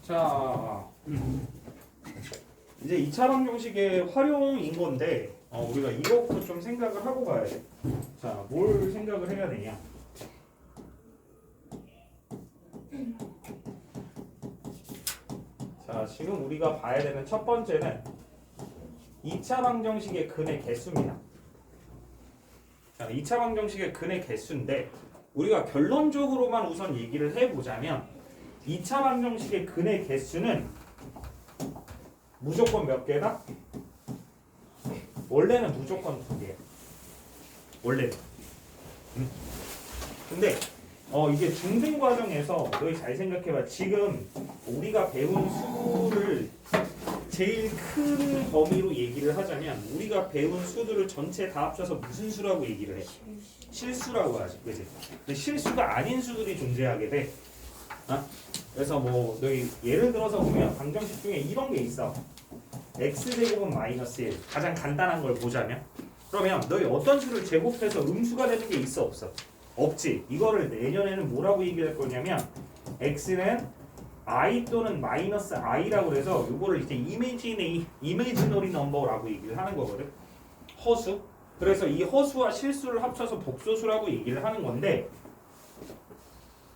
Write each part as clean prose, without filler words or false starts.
자, 이제 2차 방정식의 활용인 건데 우리가 이것부터 좀 생각을 하고 가야 돼. 자, 뭘 생각을 해야 되냐? 자, 지금 우리가 봐야 되는 첫 번째는 2차 방정식의 근의 개수입니다. 자, 2차 방정식의 근의 개수인데 우리가 결론적으로만 우선 얘기를 해보자면 2차 방정식의 근의 개수는 무조건 몇 개다? 원래는 무조건 2개. 원래는. 근데 이게 중등 과정에서 너희 잘 생각해봐. 지금 우리가 배운 수를 제일 큰 범위로 얘기를 하자면 우리가 배운 수들을 전체 다 합쳐서 무슨 수라고 얘기를 해? 실수라고 하지. 그치? 근데 실수가 아닌 수들이 존재하게 돼. 그래서 뭐 너희 예를 들어서 보면 방정식 중에 이런 게 있어. x제곱은 마이너스 1. 가장 간단한 걸 보자면 그러면 너희 어떤 수를 제곱해서 음수가 되는 게 있어 없어? 없지. 이거를 내년에는 뭐라고 얘기할 거냐면 x는 i 또는 마이너스 i라고 그래서 이거를 이제 이미지너리 넘버라고 얘기를 하는 거거든. 허수. 그래서 이 허수와 실수를 합쳐서 복소수라고 얘기를 하는 건데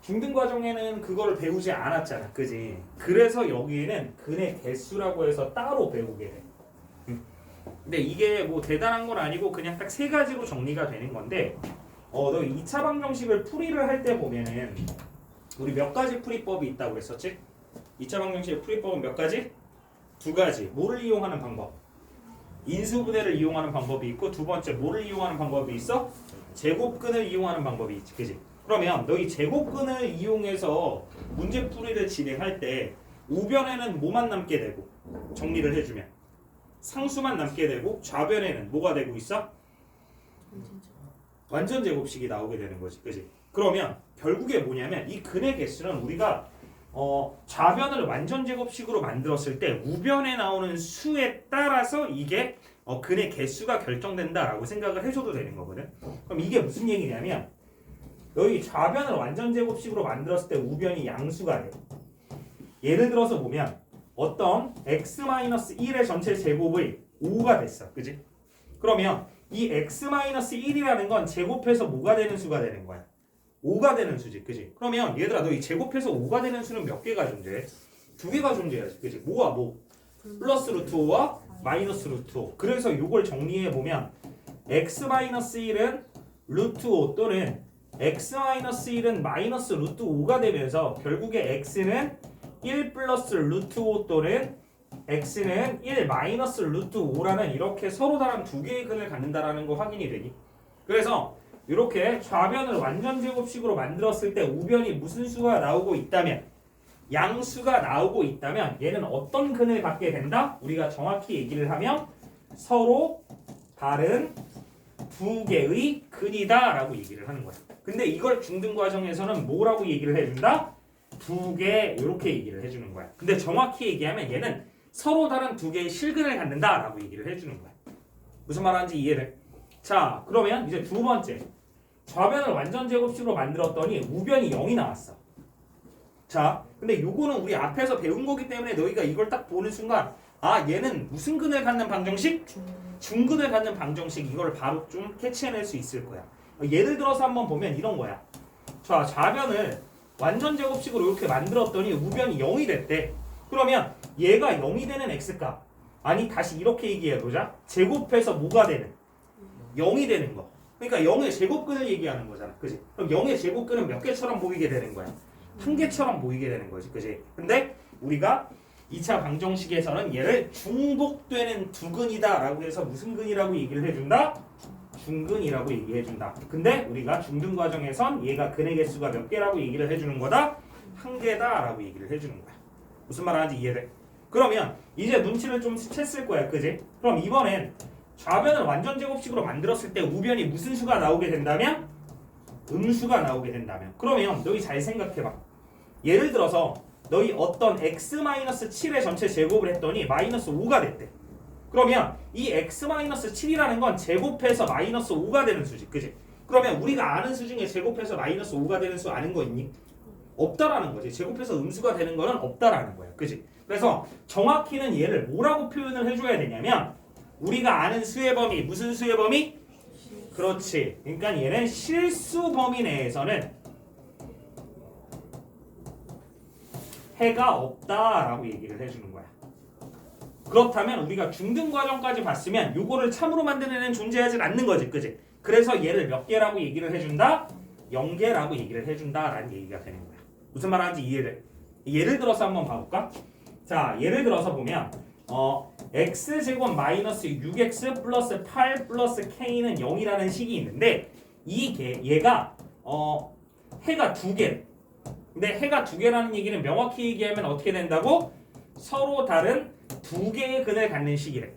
중등 과정에는 그거를 배우지 않았잖아. 그지? 그래서 여기에는 근의 개수라고 해서 따로 배우게 돼. 근데 이게 뭐 대단한 건 아니고 그냥 딱 세 가지로 정리가 되는 건데 너 2차 방정식을 풀이를 할 때 보면은 우리 몇 가지 풀이법이 있다고 그랬었지? 2차 방정식의 풀이법은 몇 가지? 두 가지. 뭐를 이용하는 방법? 인수분해를 이용하는 방법이 있고 두 번째 뭐를 이용하는 방법이 있어? 제곱근을 이용하는 방법이 있지. 그지? 그러면 너희 제곱근을 이용해서 문제풀이를 진행할 때 우변에는 뭐만 남게 되고 정리를 해주면 상수만 남게 되고 좌변에는 뭐가 되고 있어? 완전 제곱식이 나오게 되는 거지. 그지? 그러면 결국에 뭐냐면 이 근의 개수는 우리가 좌변을 완전 제곱식으로 만들었을 때 우변에 나오는 수에 따라서 이게 근의 개수가 결정된다라고 생각을 해줘도 되는 거거든. 그럼 이게 무슨 얘기냐면 여기 좌변을 완전 제곱식으로 만들었을 때 우변이 양수가 돼. 예를 들어서 보면 어떤 x-1의 전체 제곱의 5가 됐어. 그지? 그러면 이 x-1이라는 건 제곱해서 뭐가 되는 수가 되는 거야? 5가 되는 수지. 그지? 그러면 얘들아 너 이 제곱해서 5가 되는 수는 몇 개가 존재해? 두 개가 존재해야지. 그지? 뭐와 뭐? 플러스 루트 5와 마이너스 루트 5. 그래서 이걸 정리해 보면 x-1은 루트 5 또는 x-1은 마이너스 루트 5가 되면서 결국에 x는 1 플러스 루트 5 또는 x는 1 마이너스 루트 5라는 이렇게 서로 다른 두 개의 근을 갖는다라는 거 확인이 되니? 그래서 이렇게 좌변을 완전 제곱식으로 만들었을 때 우변이 무슨 수가 나오고 있다면 양수가 나오고 있다면 얘는 어떤 근을 갖게 된다? 우리가 정확히 얘기를 하면 서로 다른 두 개의 근이다 라고 얘기를 하는 거야. 근데 이걸 중등 과정에서는 뭐라고 얘기를 해준다? 두 개 이렇게 얘기를 해주는 거야. 근데 정확히 얘기하면 얘는 서로 다른 두 개의 실근을 갖는다 라고 얘기를 해주는 거야. 무슨 말하는지 이해돼? 자, 그러면 이제 두 번째 좌변을 완전 제곱식으로 만들었더니 우변이 0이 나왔어. 자, 근데 요거는 우리 앞에서 배운 거기 때문에 너희가 이걸 딱 보는 순간 얘는 무슨 근을 갖는 방정식? 중근을 갖는 방정식. 이걸 바로 좀 캐치해낼 수 있을 거야. 예를 들어서 한번 보면 이런 거야. 자, 좌변을 완전 제곱식으로 이렇게 만들었더니 우변이 0이 됐대. 그러면 얘가 0이 되는 x값. 아니 다시 이렇게 얘기해보자. 제곱해서 뭐가 되는? 0이 되는 거. 그러니까 0의 제곱근을 얘기하는 거잖아. 그지? 그럼 0의 제곱근은 몇 개처럼 보이게 되는 거야? 한 개처럼 보이게 되는 거지. 그지? 근데 우리가 2차 방정식에서는 얘를 중복되는 두 근이다 라고 해서 무슨 근이라고 얘기를 해준다? 중근이라고 얘기해준다. 근데 우리가 중등 과정에선 얘가 근의 개수가 몇 개라고 얘기를 해주는 거다? 한 개다 라고 얘기를 해주는 거야. 무슨 말 하는지 이해돼? 그러면 이제 눈치를 좀 챘을 거야. 그지? 그럼 이번엔 좌변을 완전 제곱식으로 만들었을 때 우변이 무슨 수가 나오게 된다면? 음수가 나오게 된다면. 그러면 너희 잘 생각해봐. 예를 들어서 너희 어떤 x-7의 전체 제곱을 했더니 마이너스 5가 됐대. 그러면 이 x-7이라는 건 제곱해서 마이너스 5가 되는 수지. 그지? 그러면 우리가 아는 수 중에 제곱해서 마이너스 5가 되는 수 아는 거 있니? 없다라는 거지. 제곱해서 음수가 되는 거는 없다라는 거야. 그지? 그래서 정확히는 얘를 뭐라고 표현을 해줘야 되냐면 우리가 아는 수의 범위, 무슨 수의 범위? 그렇지. 그러니까 얘는 실수 범위 내에서는 해가 없다라고 얘기를 해주는 거야. 그렇다면 우리가 중등 과정까지 봤으면 요거를 참으로 만드는 애는 존재하지 않는 거지. 그지? 그래서 얘를 몇 개라고 얘기를 해준다? 0개라고 얘기를 해준다라는 얘기가 되는 거야. 무슨 말하는지 이해돼? 예를 들어서 한번 봐볼까? 자, 예를 들어서 보면 x제곱 마이너스 6x 플러스 8 플러스 k는 0이라는 식이 있는데 얘가 해가 두 개. 근데 해가 두 개라는 얘기는 명확히 얘기하면 어떻게 된다고? 서로 다른 두 개의 근을 갖는 식이래.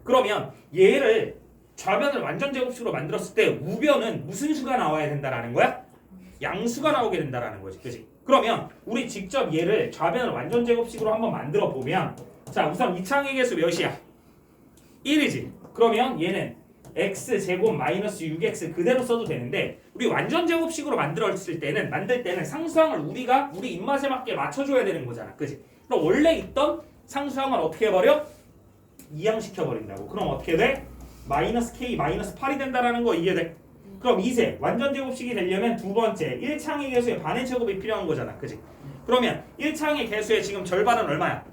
그러면 얘를 좌변을 완전 제곱식으로 만들었을 때 우변은 무슨 수가 나와야 된다라는 거야? 양수가 나오게 된다라는 거지. 그지? 그러면 우리 직접 얘를 좌변을 완전 제곱식으로 한번 만들어 보면 자, 우선 이창의 개수 몇이야? 1이지. 그러면 얘는 x제곱 마이너스 6x 그대로 써도 되는데 우리 완전 제곱식으로 만들 때는 상수항을 우리 입맛에 맞게 맞춰줘야 되는 거잖아. 그지? 그럼 원래 있던 상수항을 어떻게 해버려? 이항시켜 버린다고. 그럼 어떻게 돼? 마이너스 k 마이너스 8이 된다라는 거 이해돼? 그럼 이제 완전 제곱식이 되려면 두 번째 1창의 개수의 반의 제곱이 필요한 거잖아. 그지? 그러면 1창의 개수의 지금 절반은 얼마야?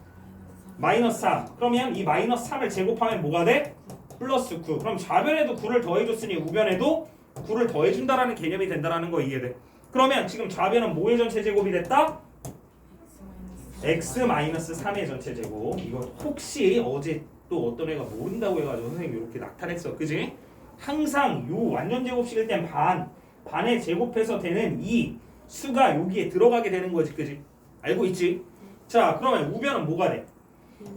마이너스 3. 그러면 이 마이너스 3을 제곱하면 뭐가 돼? 플러스 9. 그럼 좌변에도 9를 더해줬으니 우변에도 9를 더해준다라는 개념이 된다라는 거 이해돼? 그러면 지금 좌변은 뭐의 전체 제곱이 됐다? x-3의 전체 제곱. 이거 혹시 어제 또 어떤 애가 모른다고 해가지고 선생님이 이렇게 나타냈어. 그지? 항상 요 완전 제곱식일 땐 반에 제곱해서 되는 이 수가 여기에 들어가게 되는 거지. 그지? 알고 있지? 자, 그러면 우변은 뭐가 돼?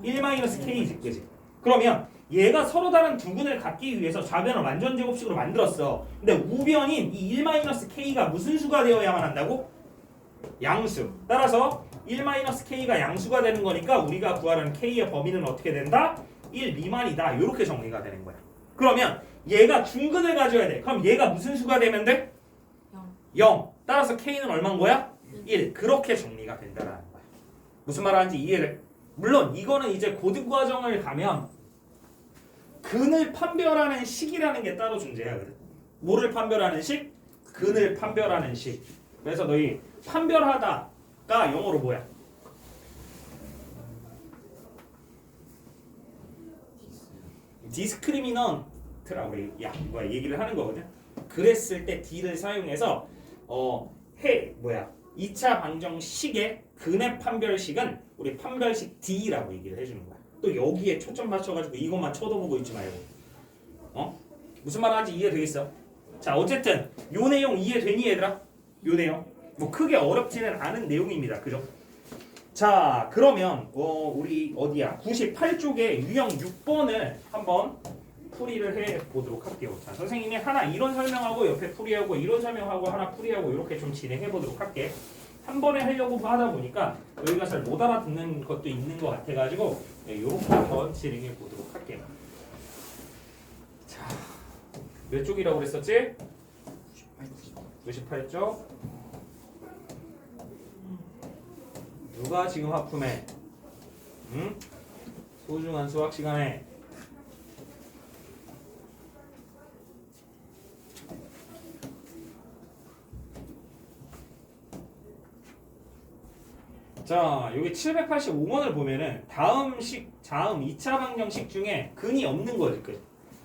1-k지. 그지? 그러면 얘가 서로 다른 두 근을 갖기 위해서 좌변을 완전 제곱식으로 만들었어. 근데 우변인 이 1-k가 무슨 수가 되어야만 한다고? 양수. 따라서 1-k가 양수가 되는 거니까 우리가 구하라는 k의 범위는 어떻게 된다? 1 미만이다. 이렇게 정리가 되는 거야. 그러면 얘가 중근을 가져야 돼. 그럼 얘가 무슨 수가 되면 돼? 0. 따라서 k는 얼마인 거야? 1. 그렇게 정리가 된다라는 거야. 무슨 말하는지 이해를? 물론 이거는 이제 고등 과정을 가면 근을 판별하는 식이라는 게 따로 존재하거든. 뭐를 판별하는 식? 근을 판별하는 식. 그래서 너희 판별하다가 영어로 뭐야? 디스크리미넌트라고 얘기를 하는 거거든. 그랬을 때 D를 사용해서 2차 방정식의 근의 판별식은 우리 판별식 D라고 얘기를 해주는 거야. 또 여기에 초점 맞춰가지고 이것만 쳐다보고 있지 말고. 무슨 말하는지 이해되겠어? 자, 어쨌든 요 내용 이해되니 얘들아? 요 내용 뭐 크게 어렵지는 않은 내용입니다. 그죠? 자, 그러면 우리 어디야? 98쪽에 유형 6번을 한번 풀이를 해보도록 할게요. 자, 선생님이 하나 이론 설명하고 옆에 풀이하고 이론 설명하고 하나 풀이하고 이렇게 좀 진행해보도록 할게. 한 번에 하려고 하다 보니까 여기가 잘 못 알아듣는 것도 있는 것 같아가지고 이렇게 한번 진행해보도록 할게요. 자, 몇 쪽이라고 그랬었지? 98쪽. 누가 지금 하품해? 응? 소중한 수학 시간에. 자, 여기 785번을 보면은 다음 2차 방정식 중에 근이 없는 거지.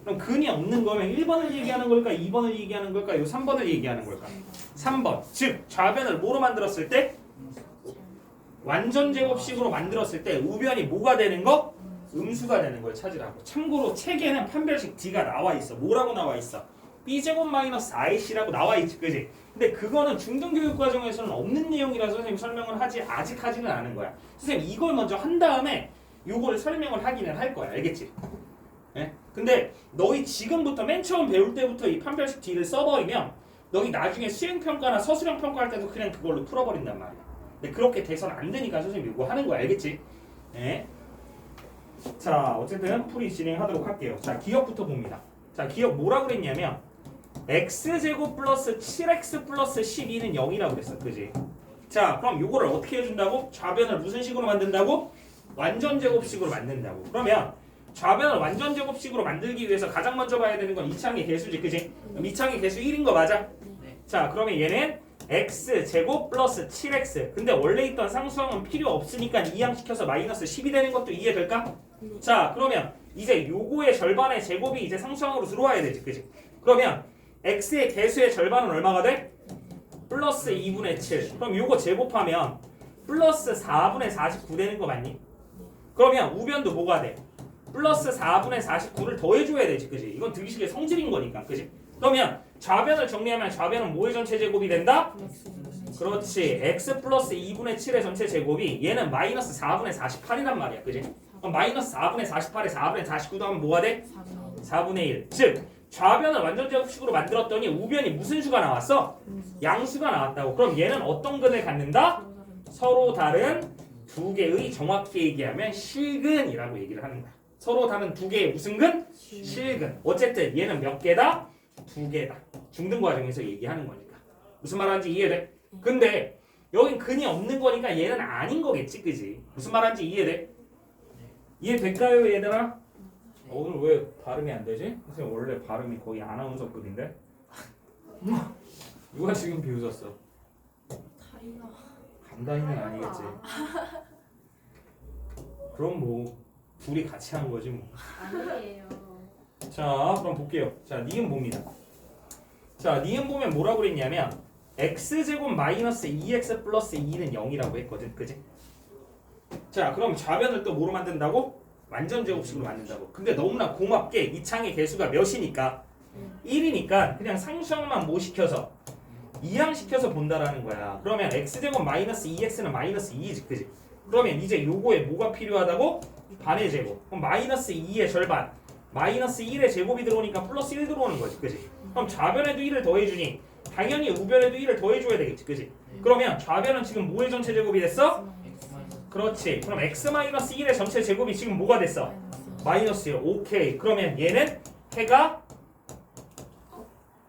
그럼 근이 없는 거면 1번을 얘기하는 걸까? 2번을 얘기하는 걸까? 요 3번을 얘기하는 걸까? 3번. 즉, 좌변을 뭐로 만들었을 때? 완전 제곱식으로 만들었을 때 우변이 뭐가 되는 거? 음수가 되는 걸 찾으라고. 참고로 책에는 판별식 D가 나와 있어. 뭐라고 나와 있어? B제곱 마이너스 IC라고 나와 있지. 그지? 근데 그거는 중등교육 과정에서는 없는 내용이라서 선생님이 설명을 아직 하지는 않은 거야. 선생님 이걸 먼저 한 다음에 요걸 설명을 하기는 할 거야. 알겠지? 예? 근데 너희 지금부터 맨 처음 배울 때부터 이 판별식 D를 써버리면 너희 나중에 수행평가나 서술형 평가할 때도 그냥 그걸로 풀어버린단 말이야. 근데 그렇게 돼서는 안 되니까 선생님이 이거 하는 거야. 알겠지? 예? 자, 어쨌든 풀이 진행하도록 할게요. 자, 기억부터 봅니다. 자, 기억 뭐라 그랬냐면 x제곱 플러스 7x 플러스 12는 0이라고 그랬어. 그지? 자, 그럼 요거를 어떻게 해준다고? 좌변을 무슨 식으로 만든다고? 완전 제곱식으로 만든다고. 그러면 좌변을 완전 제곱식으로 만들기 위해서 가장 먼저 봐야 되는 건 이차항의 개수지, 그지? 그럼 이차항의 개수 1인 거 맞아? 네. 자, 그러면 얘는 x 제곱 플러스 7x. 근데 원래 있던 상수항은 필요 없으니까 이항시켜서 마이너스 10이 되는 것도 이해될까? 자, 그러면 이제 요거의 절반의 제곱이 이제 상수항으로 들어와야 되지, 그지? 그러면 x의 개수의 절반은 얼마가 돼? 플러스 2분의 7. 그럼 요거 제곱하면 플러스 4분의 49 되는 거 맞니? 그러면 우변도 뭐가 돼? 플러스 4분의 49를 더해줘야 되지, 그지? 이건 등식의 성질인 거니까, 그지? 그러면 좌변을 정리하면 좌변은 뭐의 전체 제곱이 된다? 그렇지. x 플러스 2분의 7의 전체 제곱이 얘는 마이너스 4분의 48이란 말이야, 그지? 그럼 마이너스 4분의 48에 4분의 49도 하면 뭐가 돼? 4분의 1. 즉 좌변을 완전 제곱식으로 만들었더니 우변이 무슨 수가 나왔어? 양수가 나왔다고. 그럼 얘는 어떤 근을 갖는다? 서로 다른 두 개의 정확히 얘기하면 실근이라고 얘기를 하는 거야. 서로 다른 두 개의 무슨 근? 실근. 어쨌든 얘는 몇 개다? 두 개다. 중등 과정에서 얘기하는 거니까. 무슨 말하는지 이해돼? 근데 여긴 근이 없는 거니까 얘는 아닌 거겠지, 그지? 무슨 말하는지 이해돼? 이해될까요, 얘들아? 오늘 왜 발음이 안 되지? 선생님 원래 발음이 거의 아나운서급인데? 누가 지금 비웃었어? 다리가 감다이는 아니겠지. 그럼 뭐 둘이 같이 한 거지 뭐. 아니에요. 자, 그럼 볼게요. 자, 니은 봅니다. 자, 니은 보면 뭐라고 그랬냐면 x제곱 마이너스 2x 플러스 2는 0이라고 했거든, 그지? 자, 그럼 좌변을 또 뭐로 만든다고? 완전 제곱식으로 만든다고. 근데 너무나 고맙게 이 창의 개수가 몇이니까 1이니까 그냥 상수항만 뭐 시켜서 이항시켜서 본다라는 거야. 그러면 x제곱 마이너스 2x는 마이너스 2지, 그지? 그러면 이제 요거에 뭐가 필요하다고? 반의 제곱. 그럼 마이너스 2의 절반 마이너스 1의 제곱이 들어오니까 플러스 1 들어오는 거지, 그지? 그럼 좌변에도 1을 더해주니 당연히 우변에도 1을 더해줘야 되겠지, 그지? 그러면 좌변은 지금 뭐의 전체 제곱이 됐어? 그렇지. 그럼 x-1의 전체 제곱이 지금 뭐가 됐어? 마이너스 1. 오케이. 그러면 얘는 해가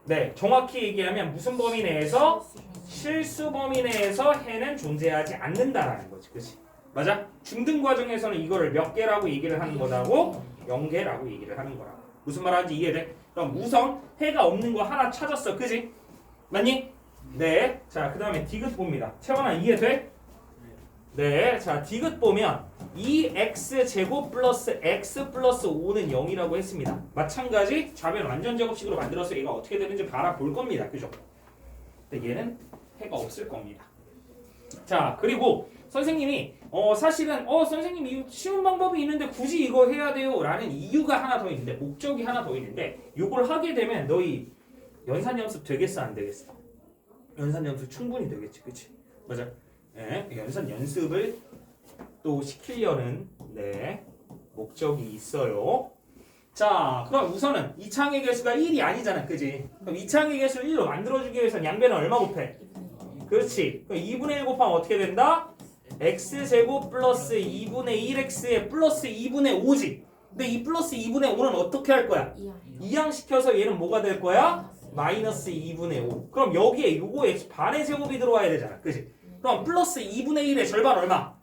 네, 정확히 얘기하면 무슨 범위 내에서? 실수 범위 내에서 해는 존재하지 않는다라는 거지, 그치? 맞아? 중등 과정에서는 이거를 몇 개라고 얘기를 하는 거라고? 0개라고 얘기를 하는 거라고. 무슨 말하는지 이해돼? 그럼 우선 해가 없는 거 하나 찾았어, 그지? 맞니? 네. 자, 그 다음에 디귿 봅니다. 채원아 이해돼? 네. 자, 디귿 보면 2x 제곱 플러스 x 플러스 5는 0이라고 했습니다. 마찬가지 좌변 완전 제곱식으로 만들어서 얘가 어떻게 되는지 바라볼 겁니다. 그죠? 근데 얘는 해가 없을 겁니다. 자, 그리고 선생님이 사실은 선생님 이 쉬운 방법이 있는데 굳이 이거 해야 돼요 라는 이유가 하나 더 있는데, 목적이 하나 더 있는데, 이걸 하게 되면 너희 연산 연습 되겠어 안 되겠어? 연산 연습 충분히 되겠지, 그치? 맞아. 네, 연산 연습을 또 시키려는 목적이 있어요. 자, 그럼 우선은 이차항의 개수가 1이 아니잖아, 그지? 그럼 이차항의 개수를 1로 만들어주기 위해서는 양변은 얼마 곱해? 그렇지. 그럼 2분의 1 곱하면 어떻게 된다? x제곱 플러스 2분의 1x에 플러스 2분의 5지. 근데 이 플러스 2분의 5는 어떻게 할 거야? 이항시켜서 얘는 뭐가 될 거야? 마이너스 2분의 5. 그럼 여기에 요거에 반의 제곱이 들어와야 되잖아, 그지? 그럼 플러스 2분의 1의 절반 얼마?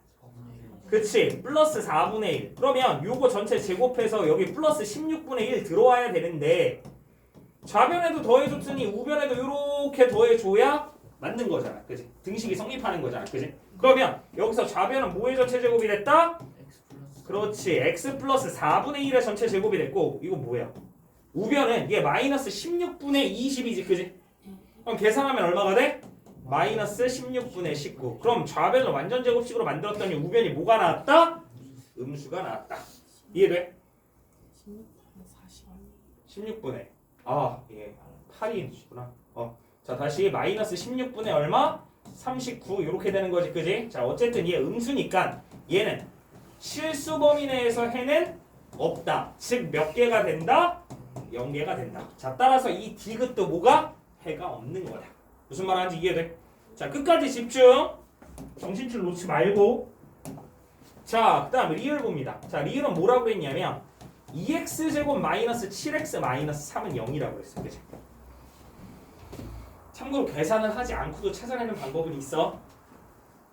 그치, 플러스 4분의 1. 그러면 요거 전체 제곱해서 여기 플러스 16분의 1 들어와야 되는데, 좌변에도 더해줬으니 우변에도 이렇게 더해줘야 맞는 거잖아, 그치? 등식이 성립하는 거잖아, 그치? 그러면 여기서 좌변은 뭐의 전체 제곱이 됐다? 그렇지, x 플러스 4분의 1의 전체 제곱이 됐고, 이거 뭐야? 우변은 얘 마이너스 16분의 20이지, 그치? 그럼 계산하면 얼마가 돼? 마이너스 16분의 19. 그럼 좌변을 완전 제곱식으로 만들었더니 우변이 뭐가 나왔다? 음수가 나왔다. 이해돼? 16분의 예, 8이구나. 자, 다시 마이너스 16분의 얼마? 39 이렇게 되는 거지, 그지? 자, 어쨌든 얘 음수니까 얘는 실수 범위 내에서 해는 없다. 즉 몇 개가 된다? 0개가 된다. 자, 따라서 이 디귿도 뭐가? 해가 없는 거다. 무슨 말하는지 이해돼? 자, 끝까지 집중. 정신줄 놓지 말고. 자, 그 다음 리을 봅니다. 자, 리을은 뭐라고 그랬냐면 2x제곱 마이너스 7x 마이너스 3은 0이라고 그랬어, 그치? 참고로 계산을 하지 않고도 찾아내는 방법은 있어.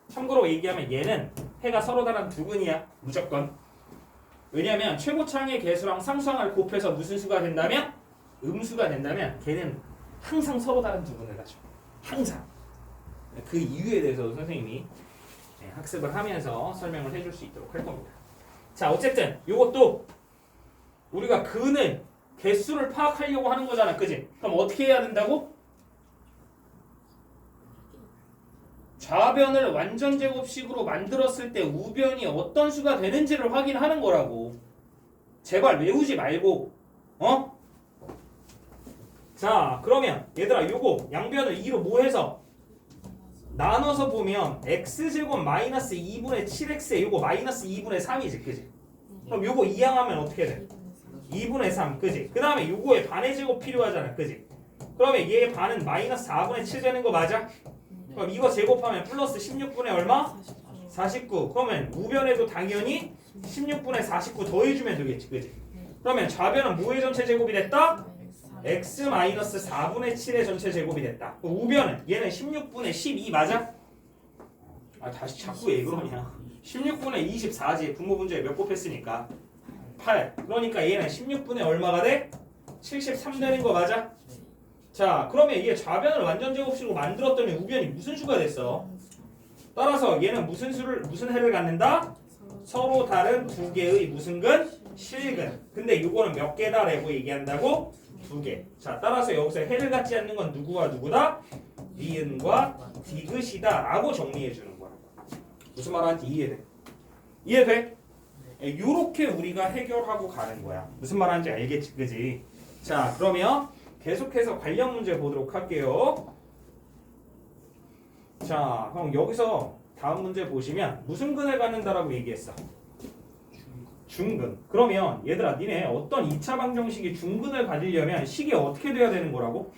참고로 얘기하면 얘는 해가 서로 다른 두 근이야. 무조건. 왜냐면 최고차항의 개수랑 상수항을 곱해서 무슨 수가 된다면? 음수가 된다면 걔는 항상 서로 다른 두 근을 가져. 항상. 그 이유에 대해서도 선생님이 학습을 하면서 설명을 해줄 수 있도록 할 겁니다. 자, 어쨌든 이것도 우리가 근을 개수를 파악하려고 하는 거잖아, 그지? 그럼 어떻게 해야 된다고? 좌변을 완전 제곱식으로 만들었을 때 우변이 어떤 수가 되는지를 확인하는 거라고. 제발 외우지 말고, 어? 자, 그러면 얘들아, 요거 양변을 2로 뭐 해서 나눠서 보면 x제곱 마이너스 2분의 7x에 요거 마이너스 2분의 3이지, 그지? 그럼 요거 이항하면 어떻게 돼? 2분의 3, 그지? 그 다음에 요거에 반의 제곱 필요하잖아, 그지? 그러면 얘의 반은 마이너스 4분의 7 되는 거 맞아? 그럼 이거 제곱하면 플러스 16분의 얼마? 49. 그러면 우변에도 당연히 16분의 49 더해주면 되겠지, 그지? 그러면 좌변은 뭐의 전체 제곱이 됐다? x 마이너스 4분의 7의 전체 제곱이 됐다. 우변은 얘는 16분의 12 맞아? 아 다시 자꾸 왜 그러냐? 16분의 24지. 분모분자에 몇 곱했으니까 8. 그러니까 얘는 16분의 얼마가 돼? 73 되는 거 맞아? 자, 그러면 이게 좌변을 완전 제곱식으로 만들었더니 우변이 무슨 수가 됐어? 따라서 얘는 무슨 해를 갖는다? 서로 다른 두 개의 무슨 근? 실근. 근데 이거는 몇 개다? 라고 얘기한다고? 두 개. 자, 따라서 여기서 해를 갖지 않는 건 누구와 누구다? 니은과 디귿이다 라고 정리해 주는 거야. 무슨 말하는지 이해돼? 이해돼? 요렇게 우리가 해결하고 가는 거야. 무슨 말하는지 알겠지, 그지? 자, 그러면 계속해서 관련 문제 보도록 할게요. 자, 그럼 여기서 다음 문제 보시면 무슨 근을 갖는다라고 얘기했어? 중근. 그러면 얘들아, 니네 어떤 2차 방정식이 중근을 가지려면 식이 어떻게 돼야 되는 거라고?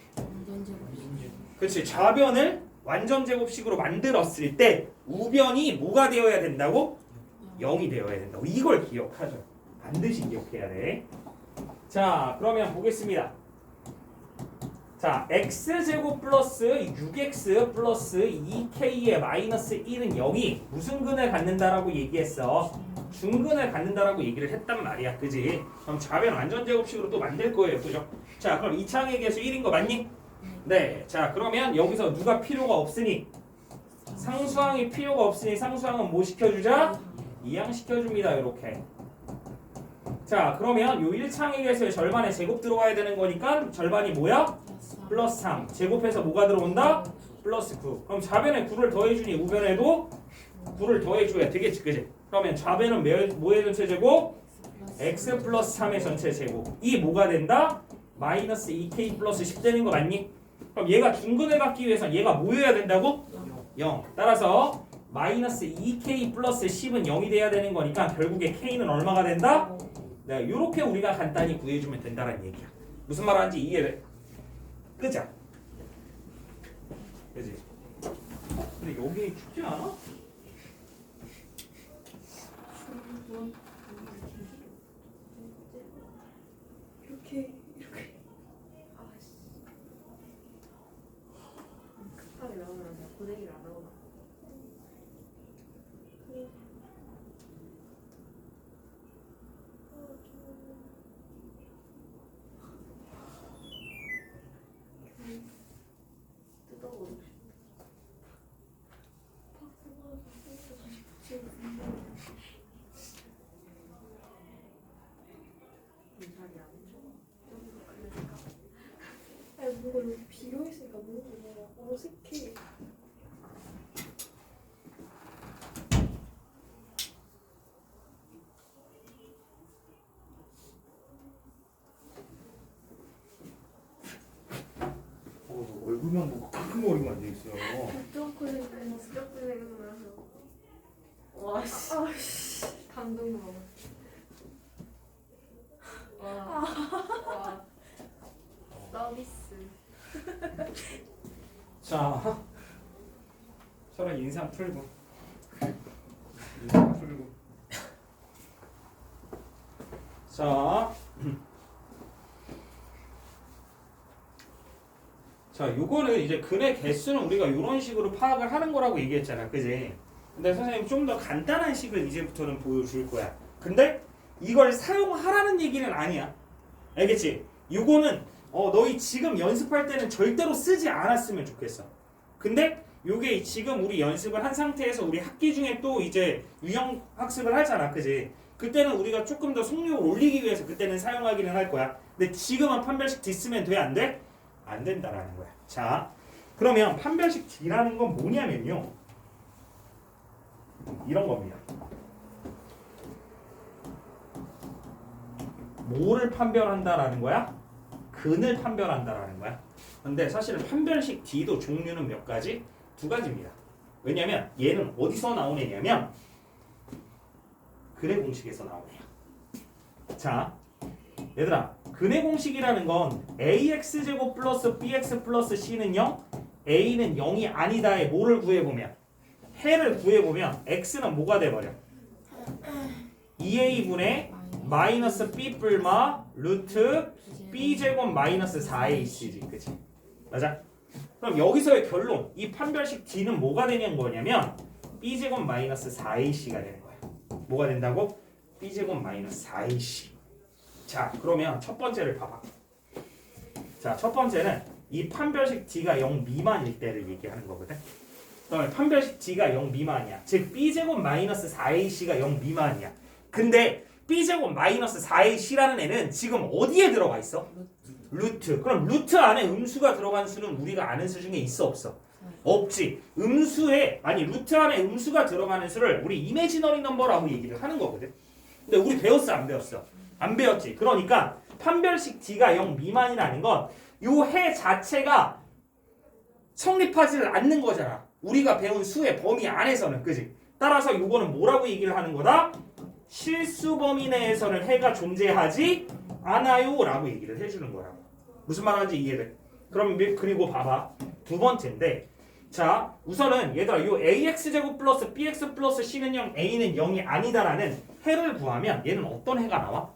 그렇지. 좌변을 완전 제곱식으로 만들었을 때 우변이 뭐가 되어야 된다고? 0이 되어야 된다고. 이걸 기억하죠. 반드시 기억해야 돼. 자, 그러면 보겠습니다. 자, x제곱 플러스 6x 플러스 2k의 마이너스 1은 0이 무슨 근을 갖는다라고 얘기했어? 중근을 갖는다라고 얘기를 했단 말이야, 그지? 그럼 좌변 완전 제곱식으로 또 만들 거예요, 그죠? 자, 그럼 이차항의 개수 1인 거 맞니? 네. 자, 그러면 여기서 누가 필요가 없으니 상수항이 필요가 없으니 상수항은 뭐 시켜주자? 이항 시켜줍니다, 이렇게. 자, 그러면 요 1차항의 개수의 절반의 제곱 들어와야 되는 거니까 절반이 뭐야? 플러스 3. 제곱해서 뭐가 들어온다? 플러스 9. 그럼 좌변에 9를 더해주니 우변에도 9를 더해줘야 되겠지, 그지? 그러면 좌변은 뭐의 전체 제곱? x 플러스 3의 전체 제곱. 이 뭐가 된다? 마이너스 2k 플러스 10 되는 거 맞니? 그럼 얘가 중근을 갖기 위해서 얘가 뭐여야 된다고? 0. 따라서 마이너스 2k 플러스 10은 0이 돼야 되는 거니까 결국에 k는 얼마가 된다? 네, 이렇게 우리가 간단히 구해주면 된다는 얘기야. 무슨 말하는지 이해를 끄자. 그지? 근데 여기 춥지 않아? 이렇게 급하게 나오면 안 돼. 고데기를 안 나오나? 뜯어보고 이 자리 안 줘. 아니 뭔가 여기 비어 있으니까 뭔가 어색해. 얼굴만 보고 큰 머리가 앉아있어. 부쩍거리는 지적분해서 나서. 와 씨. 아씨 감동 먹어. 와. 서비스. 자, 서로 인상 풀고 인상 풀고. 자, 자, 요거는 이제 근의 개수는 우리가 이런 식으로 파악을 하는 거라고 얘기했잖아, 그지? 근데 선생님 좀 더 간단한 식을 이제부터는 보여줄 거야. 근데 이걸 사용하라는 얘기는 아니야. 알겠지? 이거는 너희 지금 연습할 때는 절대로 쓰지 않았으면 좋겠어. 근데 요게 지금 우리 연습을 한 상태에서 우리 학기 중에 또 이제 유형 학습을 하잖아. 그지? 그때는 우리가 조금 더 속력을 올리기 위해서 그때는 사용하기는 할 거야. 근데 지금은 판별식 D 쓰면 돼? 안 돼? 안 된다라는 거야. 자, 그러면 판별식 D라는 건 뭐냐면요. 이런 겁니다. 뭐를 판별한다라는 거야? 근을 판별한다라는 거야. 근데 사실은 판별식 D도 종류는 몇 가지? 두 가지입니다. 왜냐면 얘는 어디서 나온 애냐면 근의 공식에서 나온 애야. 자, 얘들아, 근의 공식이라는 건 ax제곱 플러스 bx 플러스 c는 0, a는 0이 아니다의 뭐를 구해보면 해를 구해보면 x는 뭐가 돼버려? 2a분의 마이너스 b 뿔마 루트 b제곱 마이너스 4ac지. 그치? 맞아? 그럼 여기서의 결론, 이 판별식 D는 뭐가 되는 거냐면 b제곱 마이너스 4ac가 되는 거야. 뭐가 된다고? b제곱 마이너스 4ac. 자, 그러면 첫 번째를 봐봐. 자, 첫 번째는 이 판별식 D가 0 미만일 때를 얘기하는 거거든. 그러면 판별식 D가 0 미만이야. 즉 b제곱 마이너스 4ac가 0 미만이야. 근데 b제곱 마이너스 4ac라는 애는 지금 어디에 들어가 있어? 루트. 그럼 루트 안에 음수가 들어간 수는 우리가 아는 수 중에 있어 없어? 없지. 루트 안에 음수가 들어가는 수를 우리 이미지너리 넘버라고 얘기를 하는 거거든. 근데 우리 배웠어 안 배웠어? 안 배웠지. 그러니까 판별식 D가 0 미만이라는 건 요 해 자체가 성립하지를 않는 거잖아. 우리가 배운 수의 범위 안에서는. 그지? 따라서 요거는 뭐라고 얘기를 하는 거다? 실수 범위 내에서는 해가 존재하지 않아요 라고 얘기를 해주는 거라고. 무슨 말하는지 이해돼? 그리고 봐봐. 두 번째인데, 자, 우선은 얘들아 요 ax제곱 플러스 bx 플러스 c는 0, a는 0이 아니다라는 해를 구하면 얘는 어떤 해가 나와?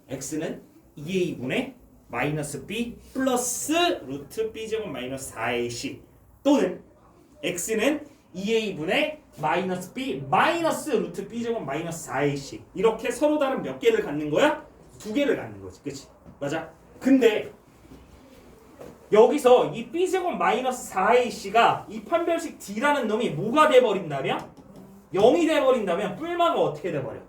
x는 2a분의 마이너스 b 플러스 루트 b제곱 마이너스 4ac 또는 x는 2a분의 마이너스 b 마이너스 루트 b제곱 마이너스 4ac 이렇게 서로 다른 몇 개를 갖는 거야? 두 개를 갖는 거지. 그치? 맞아? 근데 여기서 이 b제곱 마이너스 4ac가 이 판별식 D라는 놈이 뭐가 돼버린다면? 0이 돼버린다면 뿔마가 어떻게 돼버려?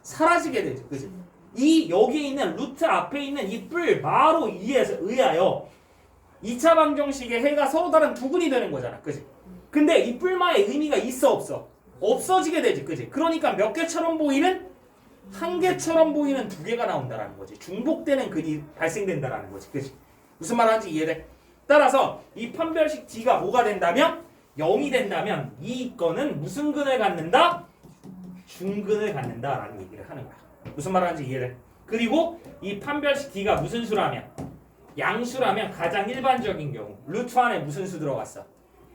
사라지게 되지. 그치? 이 여기에 있는 루트 앞에 있는 이 뿔마로 의하여 2차 방정식의 해가 서로 다른 두 근이 되는 거잖아. 그치? 근데 이 뿔마의 의미가 있어 없어? 없어지게 되지. 그치? 그러니까 몇 개처럼 보이는? 한 개처럼 보이는 두 개가 나온다라는 거지. 중복되는 근이 발생된다라는 거지. 그치? 무슨 말하는지 이해돼? 따라서 이 판별식 D가 뭐가 된다면? 0이 된다면 이 거는 무슨 근을 갖는다? 중근을 갖는다라는 얘기를 하는 거야. 무슨 말하는지 이해돼? 그리고 이 판별식 D가 무슨 수라면? 양수라면 가장 일반적인 경우 루트 안에 무슨 수 들어갔어?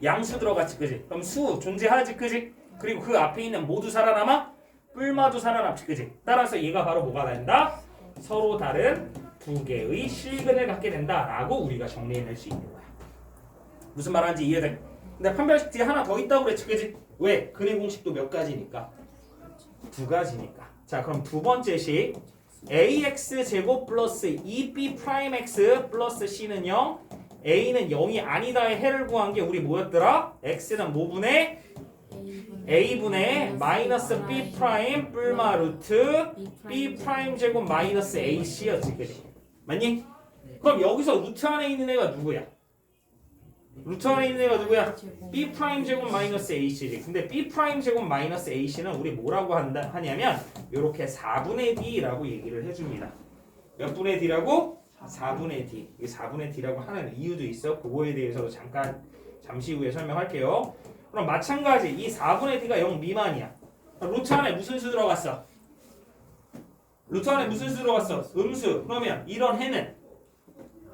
양수 들어갔지. 그지? 그럼 수 존재하지. 그지? 그리고 그 앞에 있는 모두 살아남아? 뿔마도 살아남지. 그지? 따라서 얘가 바로 뭐가 된다? 서로 다른 두 개의 실근을 갖게 된다라고 우리가 정리해낼 수 있는 거야. 무슨 말하는지 이해돼? 근데 판별식 D 하나 더 있다고 그랬지. 그지? 왜? 근의 공식도 몇 가지니까? 두 가지니까. 자, 그럼 두 번째 식 ax 제곱 플러스 2b 프라임 x 플러스 c는 0 a는 0이 아니다의 해를 구한 게 우리 뭐였더라? x는 뭐분의 a분의 마이너스 b 프라임 뿔마 루트 b 프라임 제곱 마이너스 ac였지. 그지? 맞니? 그럼 여기서 루트 안에 있는 애가 누구야? 루트 안에 있는 애가 누구야? b 프라임 제곱 마이너스 ac지. 근데 b 프라임 제곱 마이너스 ac는 우리 뭐라고 하냐면 요렇게 4분의 d라고 얘기를 해줍니다. 몇 분의 d라고? 4분의 d. 이 4분의 d라고 하는 이유도 있어. 그거에 대해서도 잠시 후에 설명할게요. 그럼 마찬가지 이 4분의 d가 0 미만이야. 루트 안에 무슨 수 들어갔어? 루트 안에 무슨 수 들어갔어? 음수. 그러면 이런 해는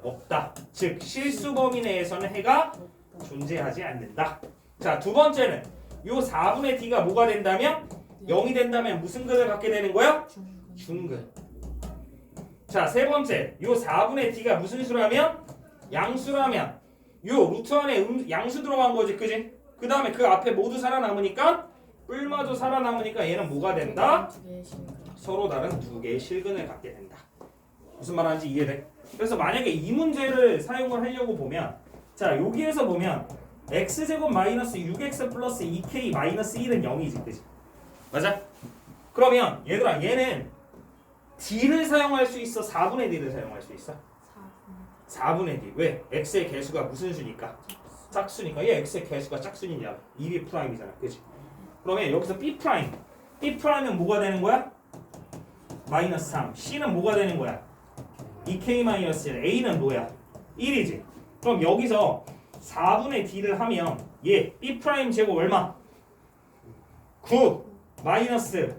없다. 즉 실수 범위 내에서는 해가 존재하지 않는다. 자, 두 번째는 요 4분의 d가 뭐가 된다면? 0이 된다면 무슨 근을 갖게 되는 거야? 중근. 자, 세 번째 요 4분의 d가 무슨 수라면? 양수라면 요 루트 안에 양수 들어간 거지. 그지? 그 다음에 그 앞에 모두 살아남으니까 뿔마저 살아남으니까 얘는 뭐가 된다? 두 개의 실근. 서로 다른 두 개의 실근을 갖게 된다. 무슨 말하는지 이해돼? 그래서 만약에 이 문제를 사용을 하려고 보면 자 여기에서 보면 x제곱 마이너스 6x 플러스 2k 마이너스 1은 0이지 그지? 맞아? 그러면 얘들아 얘는 d를 사용할 수 있어? 4분의 d를 사용할 수 있어? 4분의 d. 왜? x의 개수가 무슨 수니까? 짝수니까. 얘 x의 개수가 짝수니냐? 2b 프라임이잖아. 그지? 그러면 여기서 b 프라임. b 프라임은 뭐가 되는 거야? 마이너스 3. c는 뭐가 되는 거야? 2k 마이너스 1. a는 뭐야? 1이지. 그럼 여기서 4분의 d를 하면 얘 b 프라임 제곱 얼마? 9 마이너스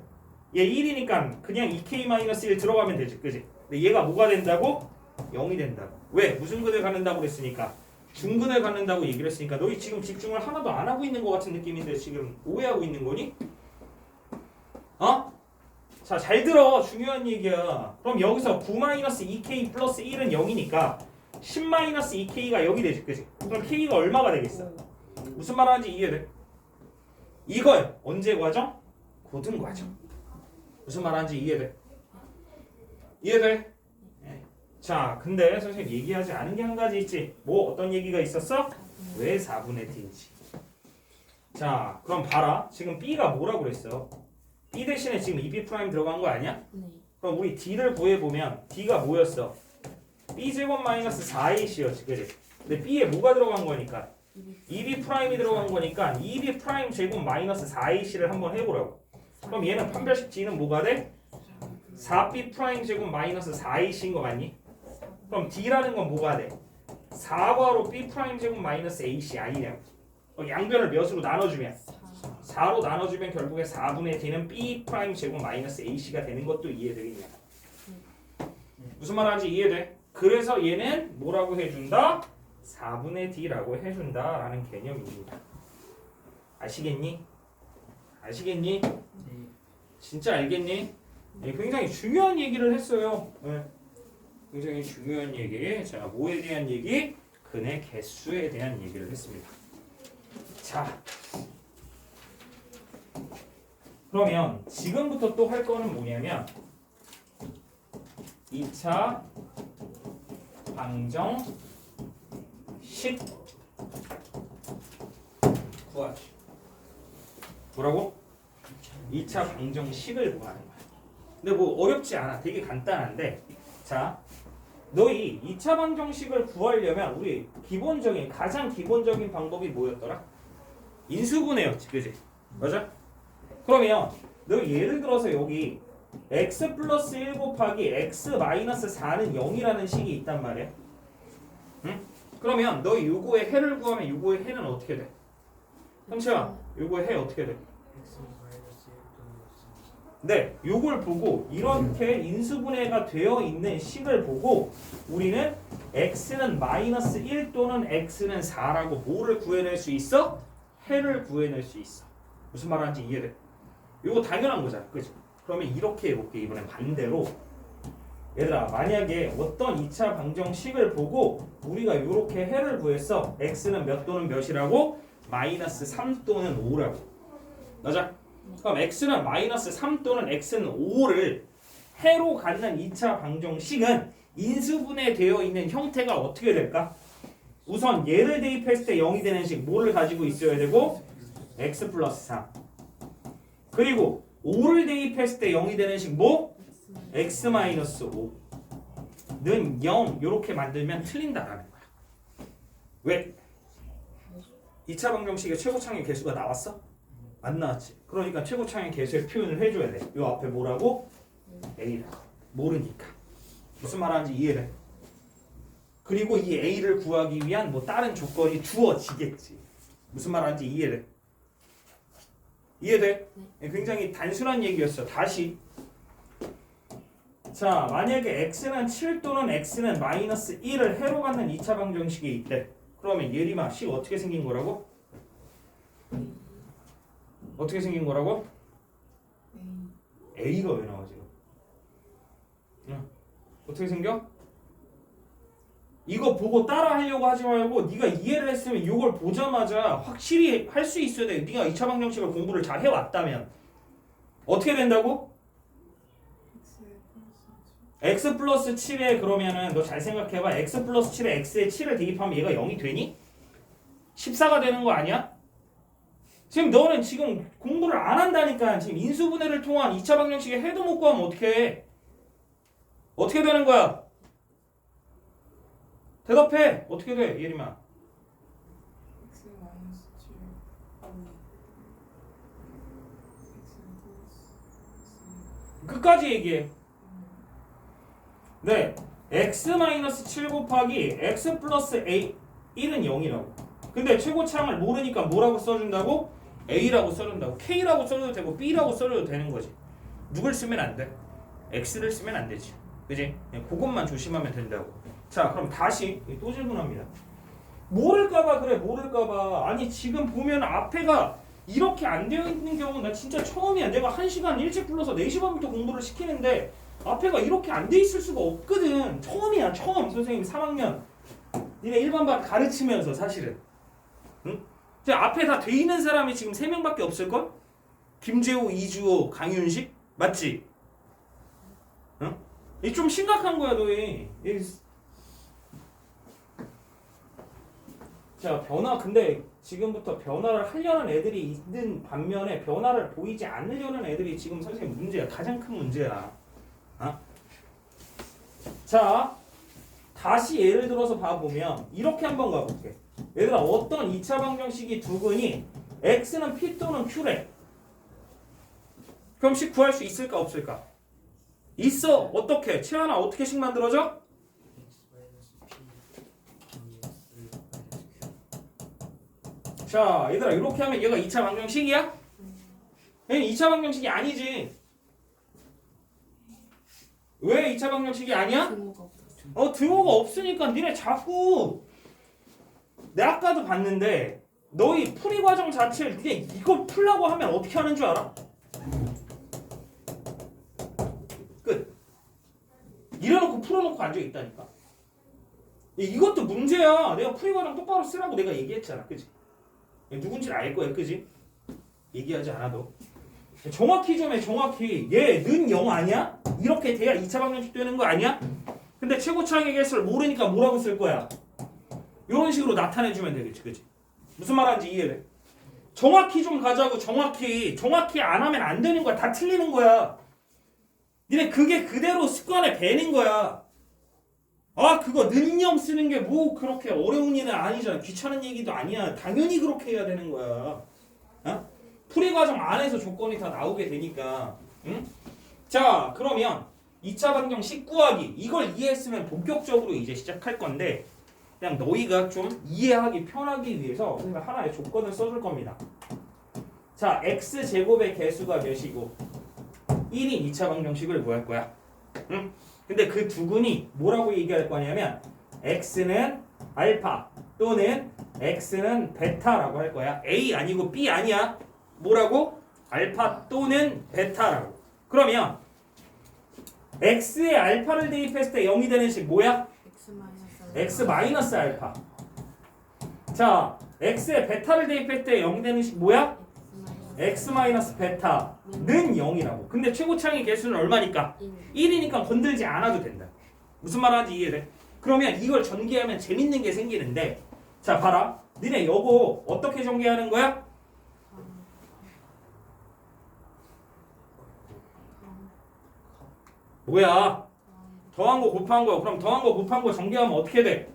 얘 1이니까 그냥 2k 마이너스 1 들어가면 되지. 그지? 근데 얘가 뭐가 된다고? 0이 된다고. 왜? 무슨 근을 갖는다고 그랬으니까 중근을 갖는다고 얘기를 했으니까 너희 지금 집중을 하나도 안 하고 있는 것 같은 느낌인데 지금 오해하고 있는 거니? 어? 자, 잘 들어. 중요한 얘기야. 그럼 여기서 9-2k 플러스 1은 0이니까 10-2k가 0이 되지. 그지? 그럼 k가 얼마가 되겠어? 무슨 말 하는지 이해돼? 이걸 언제 과정? 고등 과정. 무슨 말 하는지 이해돼? 이해돼? 네. 자, 근데 선생님 얘기하지 않은 게 한 가지 있지. 뭐 어떤 얘기가 있었어? 왜 4분의 t인지. 자, 그럼 봐라. 지금 b가 뭐라고 그랬어? b 대신에 지금 2b 프라임 들어간 거 아니야? 네. 그럼 우리 d를 구해보면 d가 뭐였어? b 제곱 마이너스 4ac였지. 그지? 근데 b에 뭐가 들어간 거니까? 2b 프라임이 들어간 거니까 2b 프라임 제곱 마이너스 4ac를 한번 해보라고. 그럼 얘는 판별식 d는 뭐가 돼? 4b 프라임 제곱 마이너스 4ac인 거 맞니? 그럼 d라는 건 뭐가 돼? 4괄호 b 프라임 제곱 마이너스 ac 아니냐고. 양변을 몇으로 나눠주면 4로 나눠주면 결국에 4분의 d는 b 프라임 제곱 마이너스 ac가 되는 것도 이해되겠냐? 무슨 말 하는지 이해돼? 그래서 얘는 뭐라고 해준다? 4분의 d라고 해준다라는 개념입니다. 아시겠니? 아시겠니? 진짜 알겠니? 네, 굉장히 중요한 얘기를 했어요. 네. 굉장히 중요한 얘기. 자, 뭐에 대한 얘기? 근의 개수에 대한 얘기를 했습니다. 자, 그러면 지금부터 또 할 거는 뭐냐면 2차 방정식 구하기. 뭐라고? 2차 방정식을 구하는 거야. 근데 뭐 어렵지 않아. 되게 간단한데 자, 너희 2차 방정식을 구하려면 우리 기본적인 가장 기본적인 방법이 뭐였더라? 인수분해였지. 그지? 맞아? 그러면 너 예를 들어서 여기 x 플러스 1 곱하기 x 마이너스 4는 0이라는 식이 있단 말이야. 응? 그러면 너 요거의 해를 구하면 요거의 해는 어떻게 돼? 형철아, 요거의 해 어떻게 돼? 네, 요걸 보고 이렇게 인수분해가 되어 있는 식을 보고 우리는 x는 마이너스 1 또는 x는 4라고 뭐를 구해낼 수 있어? 해를 구해낼 수 있어. 무슨 말 하는지 이해돼? 이거 당연한 거잖아. 그치? 그러면 이렇게 해볼게. 이번엔 반대로. 얘들아, 만약에 어떤 2차 방정식을 보고 우리가 이렇게 해를 구했어. x는 몇 또는 몇이라고? 마이너스 3 또는 5라고. 맞아? 그럼 x는 마이너스 3 또는 x는 5를 해로 갖는 2차 방정식은 인수분해되어 있는 형태가 어떻게 될까? 우선 얘를 대입했을 때 0이 되는 식 뭐를 가지고 있어야 되고? x 플러스 3. 그리고 5를 대입했을 때 0이 되는 식 뭐? x 마이너스 5는 0 이렇게 만들면 틀린다라는 거야. 왜? 2차 방정식의 최고창의 개수가 나왔어? 안 나왔지. 그러니까 최고창의 개수의 표현을 해줘야 돼. 요 앞에 뭐라고? A라고. 모르니까. 무슨 말 하는지 이해돼? 그리고 이 A를 구하기 위한 뭐 다른 조건이 주어지겠지. 무슨 말 하는지 이해돼? 이해돼? 굉장히 단순한 얘기였어. 다시. 자, 만약에 x는 7 또는 x는 마이너스 1을 해로 갖는 2차 방정식이 있대. 그러면 예림아, 식 어떻게 생긴 거라고? 어떻게 생긴 거라고? A가 왜 나와 지금? 응. 어떻게 생겨? 이거 보고 따라 하려고 하지 말고 네가 이해를 했으면 이걸 보자마자 확실히 할 수 있어야 돼. 네가 2차 방정식을 공부를 잘 해왔다면 어떻게 된다고? x 플러스 7에 그러면은 너 잘 생각해봐. x 플러스 7에 x에 7을 대입하면 얘가 0이 되니? 14가 되는 거 아니야? 지금 너는 지금 공부를 안 한다니까. 지금 인수분해를 통한 2차 방정식에 해도 못 구하면 어떻게 해? 어떻게 되는 거야? 대답해. 어떻게 돼? 예림아. x 마이너스 7 끝까지 얘기해. 네. x-7 곱하기 x 플러스 a 1은 0이라고. 근데 최고차항을 모르니까 뭐라고 써준다고? a라고 써준다고. k라고 써도 되고 b라고 써도 되는 거지. 누굴 쓰면 안 돼? x를 쓰면 안 되지. 그지? 그것만 조심하면 된다고. 자, 그럼 다시 또 질문합니다. 모를까봐 그래, 모를까봐. 아니 지금 보면 앞에가 이렇게 안 되어 있는 경우는 나 진짜 처음이야. 내가 1시간 일찍 불러서 4시 반부터 공부를 시키는데 앞에가 이렇게 안 돼 있을 수가 없거든. 처음이야, 처음. 선생님 3학년 니네 일반반 가르치면서 사실은. 응? 앞에 다 돼 있는 사람이 지금 3명밖에 없을걸? 김재호, 이주호, 강윤식? 맞지? 응? 이게 좀 심각한 거야, 너희. 자, 변화. 근데 지금부터 변화를 하려는 애들이 있는 반면에 변화를 보이지 않으려는 애들이 지금 선생님 문제야. 가장 큰 문제야. 어? 자, 다시 예를 들어서 봐보면 이렇게 한번 가볼게. 얘들아, 어떤 2차 방정식이 두근이 x는 p 또는 q래. 그럼 식 구할 수 있을까 없을까? 있어. 어떻게? 채연아, 어떻게식 만들어져? 자, 얘들아, 이렇게 하면 얘가 2차 방정식이야? 얘는 2차 방정식이 아니지. 왜 2차 방정식이 아니야? 등호가 없으니까 니네 자꾸. 내가 아까도 봤는데 너희 풀이 과정 자체를 니네 이걸 풀라고 하면 어떻게 하는 줄 알아? 끝. 이래놓고 풀어놓고 앉아있다니까. 이것도 문제야. 내가 풀이 과정 똑바로 쓰라고 내가 얘기했잖아. 그치? 누군지 알 거야. 그치? 얘기하지 않아도. 정확히 좀 해. 정확히. 얘는 0 아니야? 이렇게 돼야 2차 방정식 되는 거 아니야? 근데 최고차항의 개수를 모르니까 뭐라고 쓸 거야? 이런 식으로 나타내주면 되겠지. 그치? 무슨 말하는지 이해돼? 정확히 좀 가자고. 정확히 안 하면 안 되는 거야. 다 틀리는 거야. 니네 그게 그대로 습관에 배는 거야. 아, 그거 는영 쓰는 게 뭐 그렇게 어려운 일은 아니잖아. 귀찮은 얘기도 아니야. 당연히 그렇게 해야 되는 거야. 어? 풀이 과정 안에서 조건이 다 나오게 되니까. 응? 자, 그러면 2차 방정식 구하기. 이걸 이해했으면 본격적으로 이제 시작할 건데 그냥 너희가 좀 이해하기 편하기 위해서 하나의 조건을 써줄 겁니다. 자, x제곱의 개수가 몇이고 1인 2차 방정식을 구할 거야. 응? 근데 그 두근이 뭐라고 얘기할 거냐면 x는 알파 또는 x는 베타라고 할 거야. A 아니고 B 아니야. 뭐라고? 알파 또는 베타라고. 그러면 x에 알파를 대입했을 때 0이 되는 식 뭐야? x 마이너스 알파. 자, x에 베타를 대입했을 때 0이 되는 식 뭐야? x 마이너스 베타는 0이라고. 근데 최고차항의 개수는 얼마니까? 1이니까 건들지 않아도 된다. 무슨 말하는지 이해돼? 그러면 이걸 전개하면 재밌는 게 생기는데 자, 봐라. 니네 요거 어떻게 전개하는 거야? 뭐야? 더한 거 곱한 거. 그럼 더한 거 곱한 거 전개하면 어떻게 돼?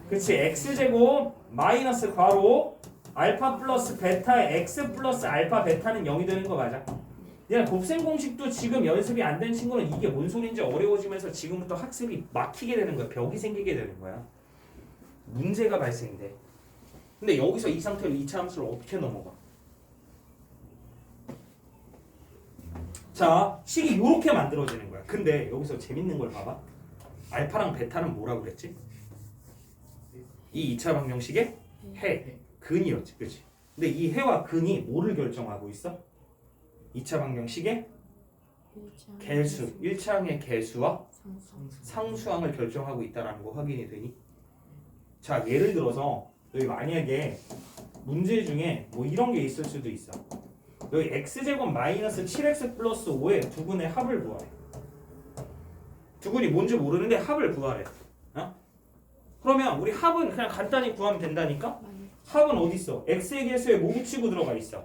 그치. x제곱 마이너스 괄호 알파 플러스 베타의 x 플러스 알파 베타는 0이 되는 거 맞아? 얘는 곱셈 공식도 지금 연습이 안 된 친구는 이게 뭔 소린지 어려워지면서 지금부터 학습이 막히게 되는 거야. 벽이 생기게 되는 거야. 문제가 발생돼. 근데 여기서 이 상태로 2차 함수를 어떻게 넘어가? 자, 식이 이렇게 만들어지는 거야. 근데 여기서 재밌는 걸 봐봐. 알파랑 베타는 뭐라고 그랬지? 이 2차 방정식의 해, 근이었지. 그치? 근데 이 해와 근이 뭐를 결정하고 있어? 2차 방정식의 개수, 1차항의 개수와 상수항을 결정하고 있다는 거 확인이 되니? 자, 예를 들어서 여기 만약에 문제 중에 뭐 이런 게 있을 수도 있어. 여기 x제곱 마이너스 7x 플러스 5의 두근의 합을 구하래. 두근이 뭔지 모르는데 합을 구하래. 어? 그러면 우리 합은 그냥 간단히 구하면 된다니까? 합은 어디 있어? x의 개수에 뭐 붙이고 들어가 있어?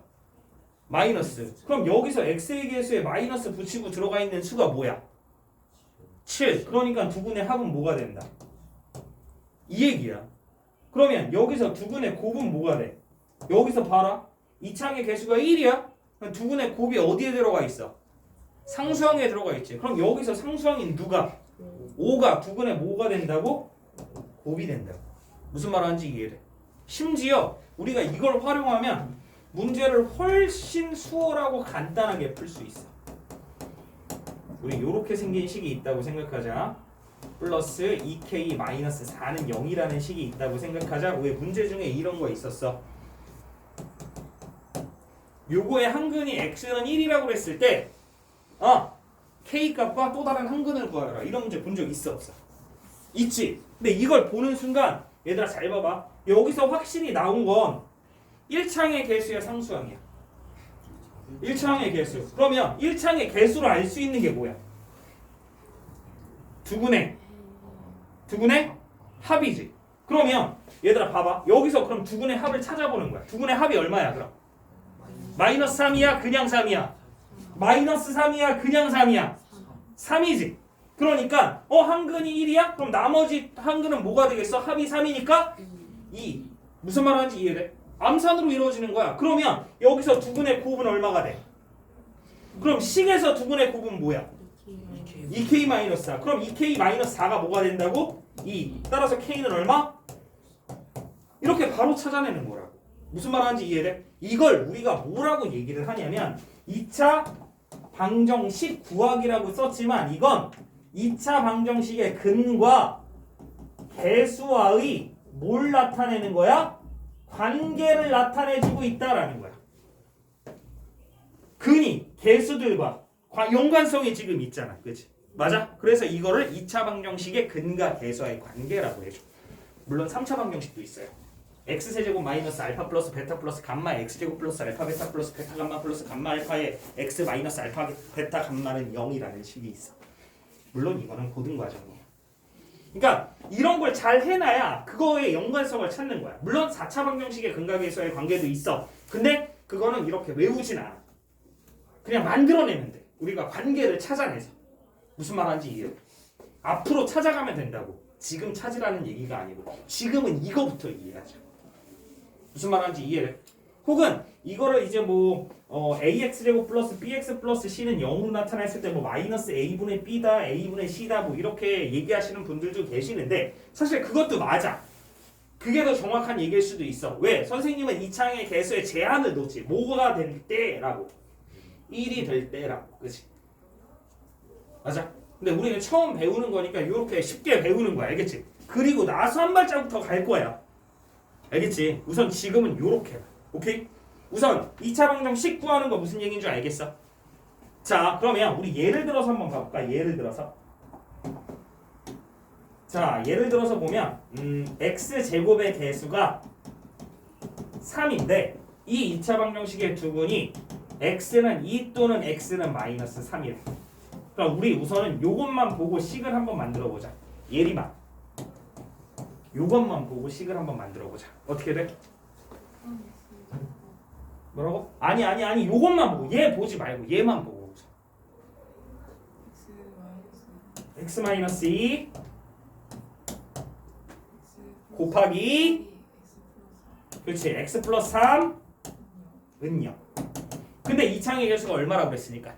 마이너스. 그럼 여기서 x의 개수에 마이너스 붙이고 들어가 있는 수가 뭐야? 7. 그러니까 두근의 합은 뭐가 된다? 이 얘기야. 그러면 여기서 두근의 곱은 뭐가 돼? 여기서 봐라. 이차항의 개수가 1이야? 두근의 곱이 어디에 들어가 있어? 상수항에 들어가 있지. 그럼 여기서 상수항인 누가? 5가 두근의 뭐가 된다고? 곱이 된다고. 무슨 말 하는지 이해돼. 심지어 우리가 이걸 활용하면 문제를 훨씬 수월하고 간단하게 풀 수 있어. 우리 이렇게 생긴 식이 있다고 생각하자. 플러스 2k 마이너스 4는 0이라는 식이 있다고 생각하자. 왜 문제 중에 이런 거 있었어? 요거의 한근이 x는 1이라고 그랬을 때 k 값과 또 다른 한근을 구하라. 이런 문제 본 적 있어 없어? 있지. 근데 이걸 보는 순간 얘들아 잘 봐봐. 여기서 확실히 나온 건 1차항의 개수야 상수항이야? 1차항의 개수. 그러면 1차항의 개수를 알 수 있는 게 뭐야? 두근의 합이지. 그러면 얘들아 봐봐. 여기서 그럼 두근의 합을 찾아보는 거야. 두근의 합이 얼마야 그럼? 마이너스 3이야? 그냥 3이야? 마이너스 3이야? 그냥 3이야? 3이지. 그러니까 한근이 1이야? 그럼 나머지 한근은 뭐가 되겠어? 합이 3이니까 2. 무슨 말 하는지 이해돼? 암산으로 이루어지는 거야. 그러면 여기서 두근의 곱은 얼마가 돼? 그럼 식에서 두근의 곱은 뭐야? 2k-4. 그럼 2k-4가 뭐가 된다고? 2. 따라서 k는 얼마? 이렇게 바로 찾아내는 거라고. 무슨 말 하는지 이해돼? 이걸 우리가 뭐라고 얘기를 하냐면 2차 방정식 구하기라고 썼지만 이건 2차 방정식의 근과 개수와의 뭘 나타내는 거야? 관계를 나타내주고 있다라는 거야. 근이 개수들과 연관성이 지금 있잖아. 그치? 맞아? 그래서 이거를 2차 방정식의 근과 개수와의 관계라고 해줘. 물론 3차 방정식도 있어요. x세제곱 마이너스 알파 플러스 베타 플러스 감마 x제곱 플러스 알파 베타 플러스 베타 감마 플러스 감마 알파의 x 마이너스 알파 베타 감마는 0이라는 식이 있어. 물론 이거는 고등과정이야. 그러니까 이런 걸 잘 해놔야 그거의 연관성을 찾는 거야. 물론 4차 방정식의 근과 개수와의 관계도 있어. 근데 그거는 이렇게 외우진 않아. 그냥 만들어내면 돼. 우리가 관계를 찾아내서. 무슨 말 하는지 이해해. 앞으로 찾아가면 된다고. 지금 찾으라는 얘기가 아니고 지금은 이거부터 이해하자. 무슨 말 하는지 이해해. 혹은 이거를 이제 ax제곱 플러스 bx 플러스 c는 0으로 나타냈을 때 마이너스 a분의 b다 a분의 c다 이렇게 얘기하시는 분들도 계시는데 사실 그것도 맞아. 그게 더 정확한 얘기일 수도 있어. 왜? 선생님은 이차항의 개수에 제한을 놓지. 뭐가 될 때라고. 1이 될 때라고. 그치? 맞아. 근데 우리는 처음 배우는 거니까 이렇게 쉽게 배우는 거야. 알겠지? 그리고 나서 한 발자국 더 갈 거야. 알겠지? 우선 지금은 요렇게. 오케이? 우선 2차 방정식 구하는 거 무슨 얘기인 줄 알겠어? 자, 그러면 우리 예를 들어서 한번 봐볼까? 예를 들어서. 자, 예를 들어서 보면 x제곱의 개수가 3인데 이 2차 방정식의 두근이 x는 2 또는 x는 마이너스 3이래. 그럼 우리 우선은 요것만 보고 식을 한번 만들어보자. 예리만. 요것만 보고 식을 한번 만들어보자. 어떻게 돼? 뭐라고? 아니 요것만 보고 얘 보지 말고 얘만 보고 x-2 곱하기 그렇지 x 플러스 3은 0. 근데 이차항의 개수가 얼마라고 그랬으니까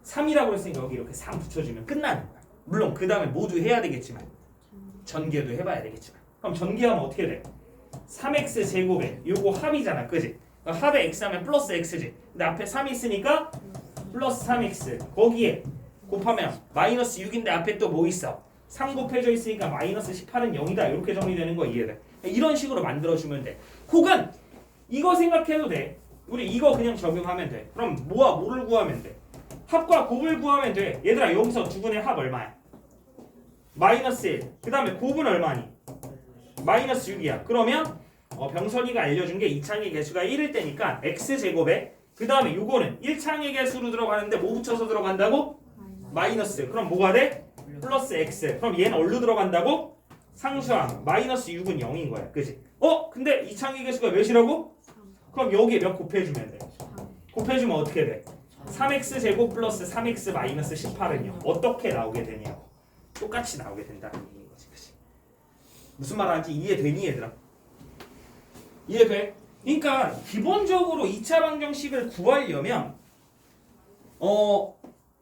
3이라고 그랬으니까 여기 이렇게 3 붙여주면 끝나는 거야. 물론 그 다음에 모두 해야 되겠지만 전개도 해봐야 되겠지만 그럼 전개하면 어떻게 돼? 3x 제곱에 요거 합이잖아. 그지? 합에 x 하면 플러스 x지. 근데 앞에 3이 있으니까 플러스 3x 거기에 곱하면 마이너스 6인데 앞에 또 뭐 있어? 3 곱해져 있으니까 마이너스 18은 0이다. 이렇게 정리되는 거 이해돼? 이런 식으로 만들어주면 돼. 혹은 이거 생각해도 돼. 우리 이거 그냥 적용하면 돼. 그럼 뭐를 구하면 돼? 합과 곱을 구하면 돼. 얘들아 여기서 두 분의 합 얼마야? 마이너스 1. 그 다음에 곱은 얼마니? 마이너스 6이야. 그러면 병선이가 알려준 게 이창의 개수가 1일 때니까 x제곱에 그 다음에 요거는 1창의 개수로 들어가는데 뭐 붙여서 들어간다고? 마이너스. 그럼 뭐가 돼? 플러스 x. 그럼 얘는 얼로 들어간다고? 상수항. 마이너스 6은 0인 거야. 그지? 근데 이창의 개수가 몇이라고? 그럼 여기에 몇 곱해주면 돼? 곱해주면 어떻게 돼? 3x 제곱 플러스 3x 마이너스 18은요. 어떻게 나오게 되냐고. 똑같이 나오게 된다는 얘기인 거지. 그치? 무슨 말 하는지 이해되니 얘들아? 이해돼? 그러니까 기본적으로 2차 방정식을 구하려면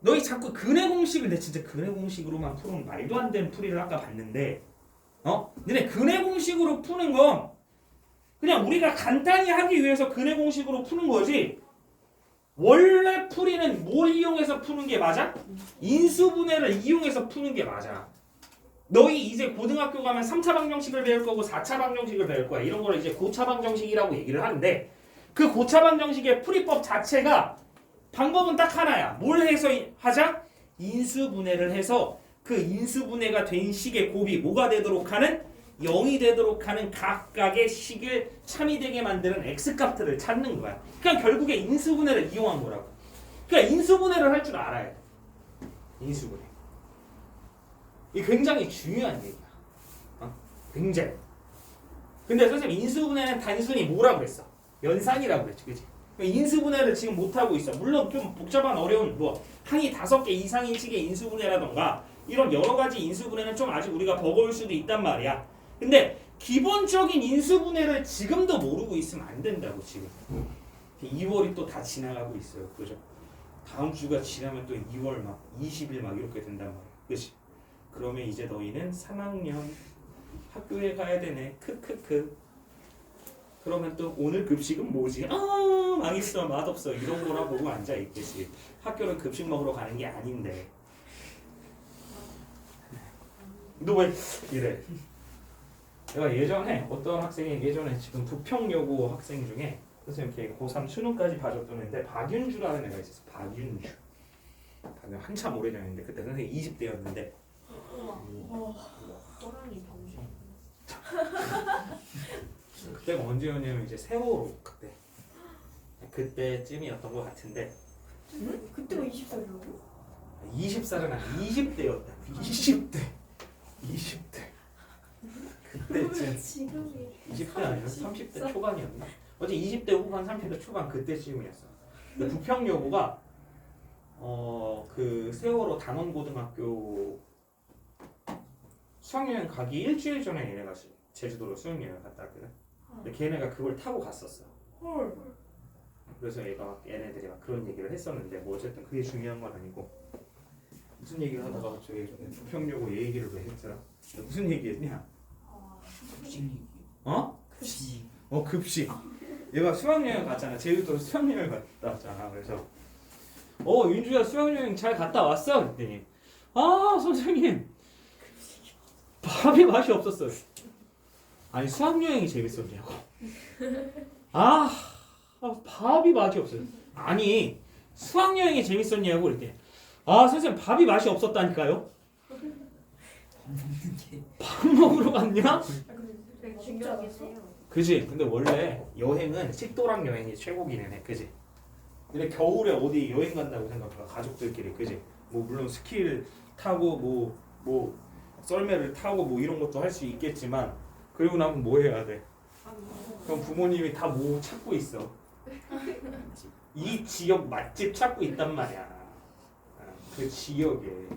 너희 자꾸 근해 공식을 내 진짜 근해 공식으로만 푸는 말도 안 되는 풀이를 아까 봤는데 너네 근해 공식으로 푸는 건 그냥 우리가 간단히 하기 위해서 근해 공식으로 푸는 거지 원래 풀이는 뭘 이용해서 푸는 게 맞아? 인수분해를 이용해서 푸는 게 맞아. 너희 이제 고등학교 가면 3차 방정식을 배울 거고 4차 방정식을 배울 거야. 이런 거를 이제 고차 방정식이라고 얘기를 하는데 그 고차 방정식의 풀이법 자체가 방법은 딱 하나야. 뭘 해서 하자? 인수분해를 해서 그 인수분해가 된 식의 곱이 뭐가 되도록 하는? 0이 되도록 하는 각각의 식을 참이 되게 만드는 x값들을 찾는 거야. 그냥 결국에 인수분해를 이용한 거라고. 그러니까 인수분해를 할 줄 알아야 돼. 인수분해. 이게 굉장히 중요한 얘기야. 굉장히. 근데 선생님 인수분해는 단순히 뭐라고 그랬어? 연산이라고 그랬지. 그치? 인수분해를 지금 못하고 있어. 물론 좀 복잡한 어려운 항이 5개 이상인 식의 인수분해라던가 이런 여러 가지 인수분해는 좀 아직 우리가 버거울 수도 있단 말이야. 근데 기본적인 인수분해를 지금도 모르고 있으면 안 된다고 지금. 2월이 또 다 지나가고 있어요. 그죠? 다음 주가 지나면 또 2월 막 20일 막 이렇게 된단 말이야. 그치? 그러면 이제 너희는 3학년 학교에 가야 되네. 크크크. 그러면 또 오늘 급식은 뭐지? 망했어 맛없어 이런 거나 보고 앉아 있겠지. 학교는 급식 먹으러 가는 게 아닌데. 너 왜 이래? 내가 예전에 어떤 학생이 예전에 지금 부평여고 학생 중에 선생님 걔 고3 수능까지 봐줬던 애인데 박윤주라는 애가 있었어. 박윤주. 한참 오래전인데 그때 선생님 20대였는데 호랑이 방식. 그때가 언제였냐면 이제 세월호 그때쯤이었던 것 같은데 그때가 20살이라고? 20살은 아니 20대였다. 20대 그때쯤 지금이 20대 아니야? 30대 초반이었나? 어제 20대 후반 30대 초반 그때쯤이었어. 근데 부평여고가 그 세월호 단원고등학교 수학여행 가기 일주일 전에 얘네가 제주도로 수학여행 갔다 왔거든. 근데 걔네가 그걸 타고 갔었어. 헐. 그래서 얘네들이 막 그런 얘기를 했었는데 뭐 어쨌든 그게 중요한 건 아니고 무슨 얘기를 하다가 갑자기 부평여고 얘기를 왜 했더라? 무슨 얘기했냐? 급식. 급식. 얘가 수학여행 갔잖아. 제주도로 수학여행 갔다 왔잖아. 그래서 윤주야 수학여행 잘 갔다 왔어? 그랬더니 선생님 밥이 맛이 없었어요. 아니 수학여행이 재밌었냐고. 밥이 맛이 없어요. 아니 수학여행이 재밌었냐고 그랬더니 선생님 밥이 맛이 없었다니까요. 밥 먹으러 갔냐? 되게 중요하겠어요. 그지? 근데 원래 여행은 식도락 여행이 최고기는 해. 그지? 근데 겨울에 어디 여행 간다고 생각해. 가족들끼리. 그지? 뭐 물론 스키를 타고 뭐 썰매를 타고 뭐 이런 것도 할 수 있겠지만 그리고 나면 뭐 해야 돼? 그럼 부모님이 다 뭐 찾고 있어. 이 지역 맛집 찾고 있단 말이야. 그 지역에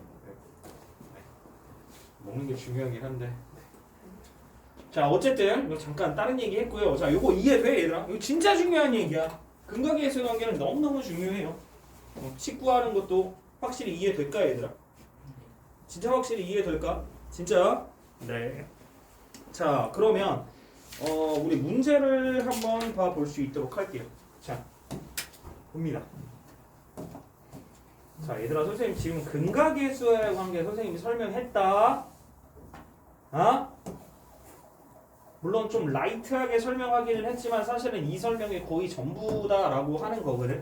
먹는 게 중요하긴 한데. 자 어쨌든 이거 잠깐 다른 얘기 했고요. 자 이거 이해돼 얘들아? 이거 진짜 중요한 얘기야. 근각계수 관계는 너무너무 중요해요. 식구하는 것도 확실히 이해될까 얘들아? 진짜 확실히 이해될까? 진짜? 네. 자 그러면 우리 문제를 한번 봐볼 수 있도록 할게요. 자 봅니다. 자 얘들아 선생님 지금 근각계수의 관계 선생님이 설명했다. 물론 좀 라이트하게 설명하기는 했지만 사실은 이 설명이 거의 전부다라고 하는 거거든.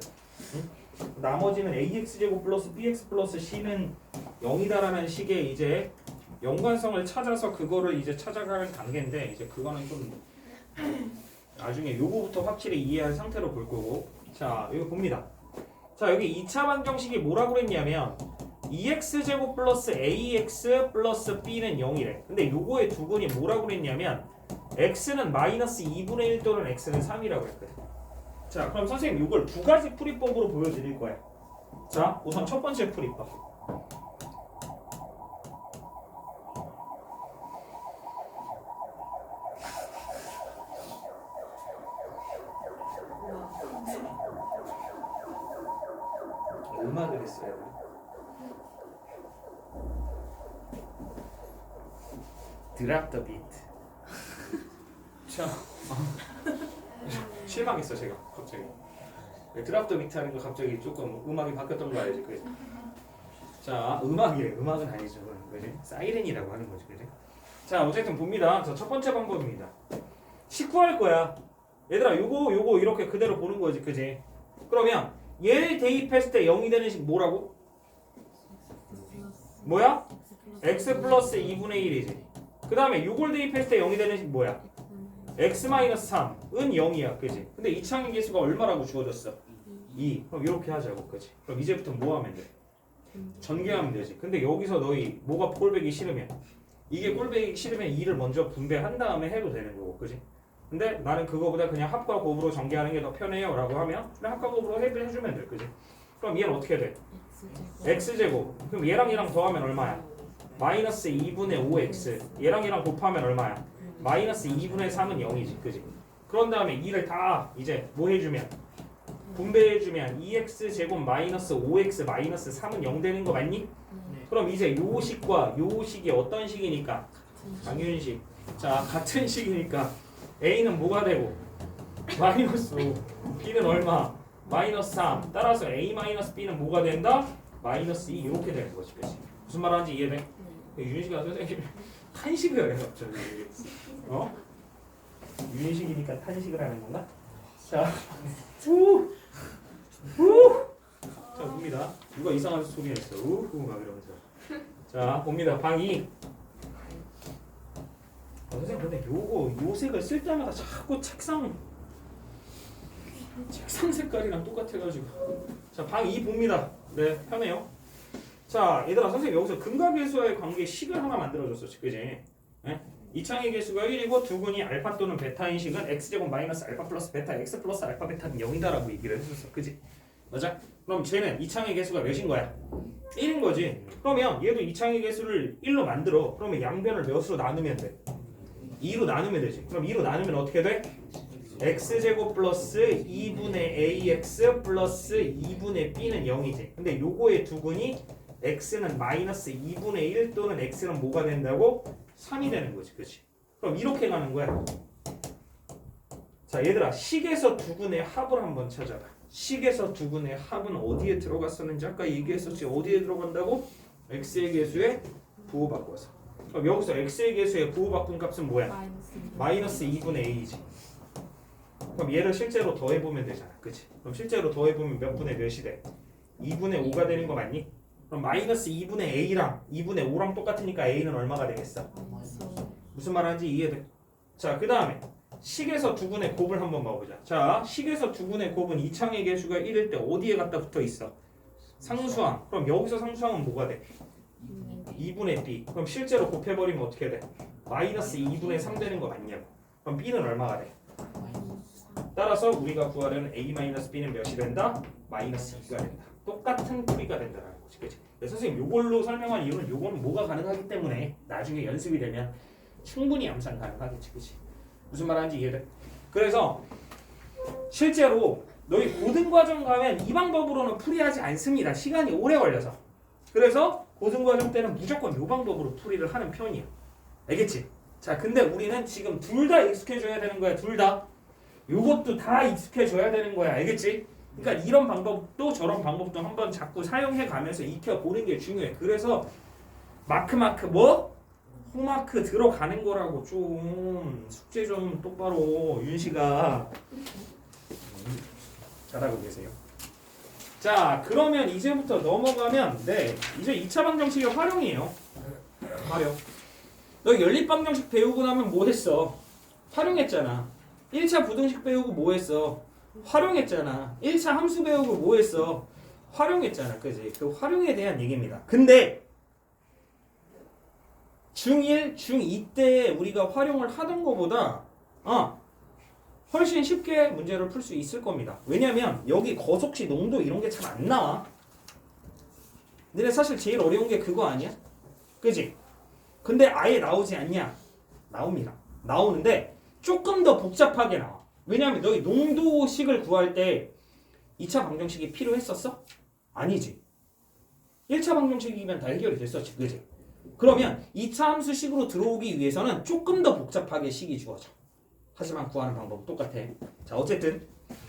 응? 나머지는 ax제곱 플러스 bx 플러스 c는 0이다라는 식의 이제 연관성을 찾아서 그거를 이제 찾아가는 단계인데 이제 그거는 좀 나중에 요거부터 확실히 이해한 상태로 볼 거고. 자, 이거 봅니다. 자, 여기 2차 방정식이 뭐라고 그랬냐면 2x제곱 플러스 ax 플러스 b는 0이래. 근데 요거의 두근이 뭐라고 그랬냐면 x는 마이너스 2분의 1 또는 x는 3이라고 했거든. 자, 그럼 선생님 이걸 두 가지 풀이법으로 보여드릴 거야. 자, 우선 첫 번째 풀이법. 음악을 했어야 돼. 드랍 더 비트. 자, 실망했어 제가 갑자기. 드랍 더 비트 하는 거 갑자기 조금 음악이 바뀌었던 거 알지, 그지? 자, 음악이래. 음악은 아니죠, 그지? 사이렌이라고 하는 거지, 그지? 자, 어쨌든 봅니다. 자, 첫 번째 방법입니다. 19 할 거야. 얘들아, 요거 이렇게 그대로 보는 거지, 그지? 그러면 얘를 대입했을 때 0이 되는 식 뭐라고? 뭐야? x 플러스 2분의 1이지. 그 다음에 요걸 대입했을 때 0이 되는 식 뭐야? x 마이너스 3은 0이야, 그지? 근데 이창의 개수가 얼마라고 주어졌어? 2. 그럼 이렇게 하자고, 그지? 그럼 이제부터 뭐 하면 돼? 전개하면 되지. 근데 여기서 너희 뭐가 꼴배기 싫으면 이게 꼴배기 싫으면 2를 먼저 분배한 다음에 해도 되는 거고, 그지? 근데 나는 그거보다 그냥 합과 곱으로 전개하는 게 더 편해요 라고 하면 그냥 합과 곱으로 해주면 돼, 그지? 그럼 얘는 어떻게 돼? x제곱. 그럼 얘랑 얘랑 더하면 얼마야? 마이너스 2분의 5x. 얘랑 얘랑 곱하면 얼마야? 마이너스 2분의 3은 0이지, 그지? 그런 다음에 2를 다 이제 뭐 해주면? 분배해주면 2x제곱 마이너스 5x 마이너스 3은 0 되는 거 맞니? 그럼 이제 요 식과 요 식이 어떤 식이니까? 당연식. 자, 같은 식이니까 a는 뭐가 되고? 마이너스 5. b는 얼마? 마이너스 3. 따라서 a 마이너스 b는 뭐가 된다? 마이너스 2 이렇게 되는 거지, 그치? 무슨 말 하는지 이해돼? 윤식아 선생님 탄식을 해요 갑자기. 어? 윤식이니까 탄식을 하는 건가? 자, 자, 봅니다. 누가 이상한 소리 했어. 막 이러면서. 자, 봅니다. 방 2. 선생님 근데 요 색을 쓸 때마다 자꾸 책상 색깔이랑 똑같아가지고. 자, 방 2 봅니다. 네, 편해요. 자, 얘들아, 선생님 여기서 근각계수와의 관계 식을 하나 만들어줬어, 그지? 네? 이창의 개수가 1이고 두근이 알파 또는 베타인 식은 x제곱 마이너스 알파 플러스 베타 x 플러스 알파 베타는 0이다라고 얘기를 해줬어, 그지? 맞아? 그럼 쟤는 이창의 개수가 몇인 거야? 1인 거지. 그러면 얘도 이창의 개수를 1로 만들어. 그러면 양변을 몇으로 나누면 돼? 2로 나누면 되지. 그럼 2로 나누면 어떻게 돼? x제곱 플러스 2분의 ax 플러스 2분의 b는 0이지. 근데 요거의 두근이 x는 마이너스 2분의 1 또는 x는 뭐가 된다고? 3이 되는 거지, 그렇지? 그럼 이렇게 가는 거야. 자, 얘들아, 식에서 두근의 합을 한번 찾아봐. 식에서 두근의 합은 어디에 들어갔었는지 아까 얘기했었지. 어디에 들어간다고? x의 개수에 부호 바꿔서. 그럼 여기서 x의 개수에 부호 바꾼 값은 뭐야? 마이너스 2분의 a이지. 그럼 얘를 실제로 더해보면 되잖아, 그치? 그럼 실제로 더해보면 몇 분의 몇이 돼? 2분의 5가 되는 거 맞니? 그럼 마이너스 2분의 a랑 2분의 5랑 똑같으니까 a는 얼마가 되겠어? 무슨 말 하는지 이해돼? 자, 그 다음에 식에서 두근의 곱을 한번 봐보자. 자, 식에서 두근의 곱은 이창의 개수가 1일 때 어디에 갖다 붙어 있어? 상수항. 그럼 여기서 상수항은 뭐가 돼? 2분의 b. 그럼 실제로 곱해버리면 어떻게 돼? 마이너스 2분의 3 되는 거 맞냐고. 그럼 b는 얼마가 돼? 따라서 우리가 구하려는 a-b는 몇이 된다? 마이너스 2가 된다. 똑같은 풀이가 된다라는 거지, 그치? 선생님 요걸로 설명한 이유는 요거는 뭐가 가능하기 때문에 나중에 연습이 되면 충분히 암산 가능하겠지, 그치? 무슨 말 하는지 이해돼? 그래서 실제로 너희 고등과정 가면 이 방법으로는 풀이하지 않습니다. 시간이 오래 걸려서. 그래서 고등과정 때는 무조건 요 방법으로 풀이를 하는 편이야. 알겠지? 자, 근데 우리는 지금 둘 다 익숙해져야 되는 거야. 둘 다. 요것도 다 익숙해져야 되는 거야. 알겠지? 그러니까 이런 방법도 저런 방법도 한번 자꾸 사용해 가면서 익혀보는 게 중요해. 그래서 마크 뭐? 홈마크 들어가는 거라고. 좀 숙제 좀 똑바로 윤씨가 잘하고 계세요. 자, 그러면 이제부터 넘어가면 이제 2차 방정식의 활용이에요. 활용. 너 연립 방정식 배우고 나면 뭐 했어? 활용했잖아. 1차 부등식 배우고 뭐 했어? 활용했잖아. 1차 함수 배우고 뭐 했어? 활용했잖아. 그지? 그 활용에 대한 얘기입니다. 근데 중1, 중2 때 우리가 활용을 하던 거보다 훨씬 쉽게 문제를 풀 수 있을 겁니다. 왜냐면 여기 거속시 농도 이런 게 참 안 나와. 근데 사실 제일 어려운 게 그거 아니야? 그지? 근데 아예 나오지 않냐? 나옵니다. 나오는데 조금 더 복잡하게 나와. 왜냐면 너희 농도식을 구할 때 2차 방정식이 필요했었어? 아니지. 1차 방정식이면 다 해결이 됐었지. 그지? 그러면 2차 함수식으로 들어오기 위해서는 조금 더 복잡하게 식이 주어져. 하지만 구하는 방법은 똑같아. 자, 어쨌든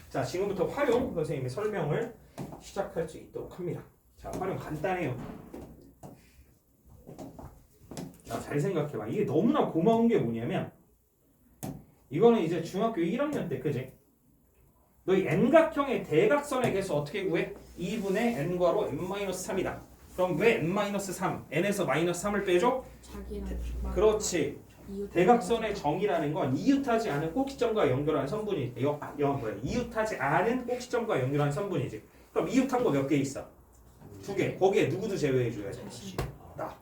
자, 지금부터 활용 선생님의 설명을 시작할 수 있도록 합니다. 자, 활용 간단해요. 자, 잘 생각해봐. 이게 너무나 고마운 게 뭐냐면 이거는 이제 중학교 1학년 때, 그지? 너희 n각형의 대각선의 개수 어떻게 구해? 2분의 n괄호 n-3이다. 그럼 왜 n-3? n에서 -3을 빼줘? 자기랑 그렇지. 대각선의 정의라는 건 이웃하지 않은 꼭지점과 연결하는 선분이 이웃하지 않은 꼭지점과 연결하는 선분이지. 그럼 이웃한 거 몇 개 있어? 2개. 거기에 누구도 제외해줘야지. 나.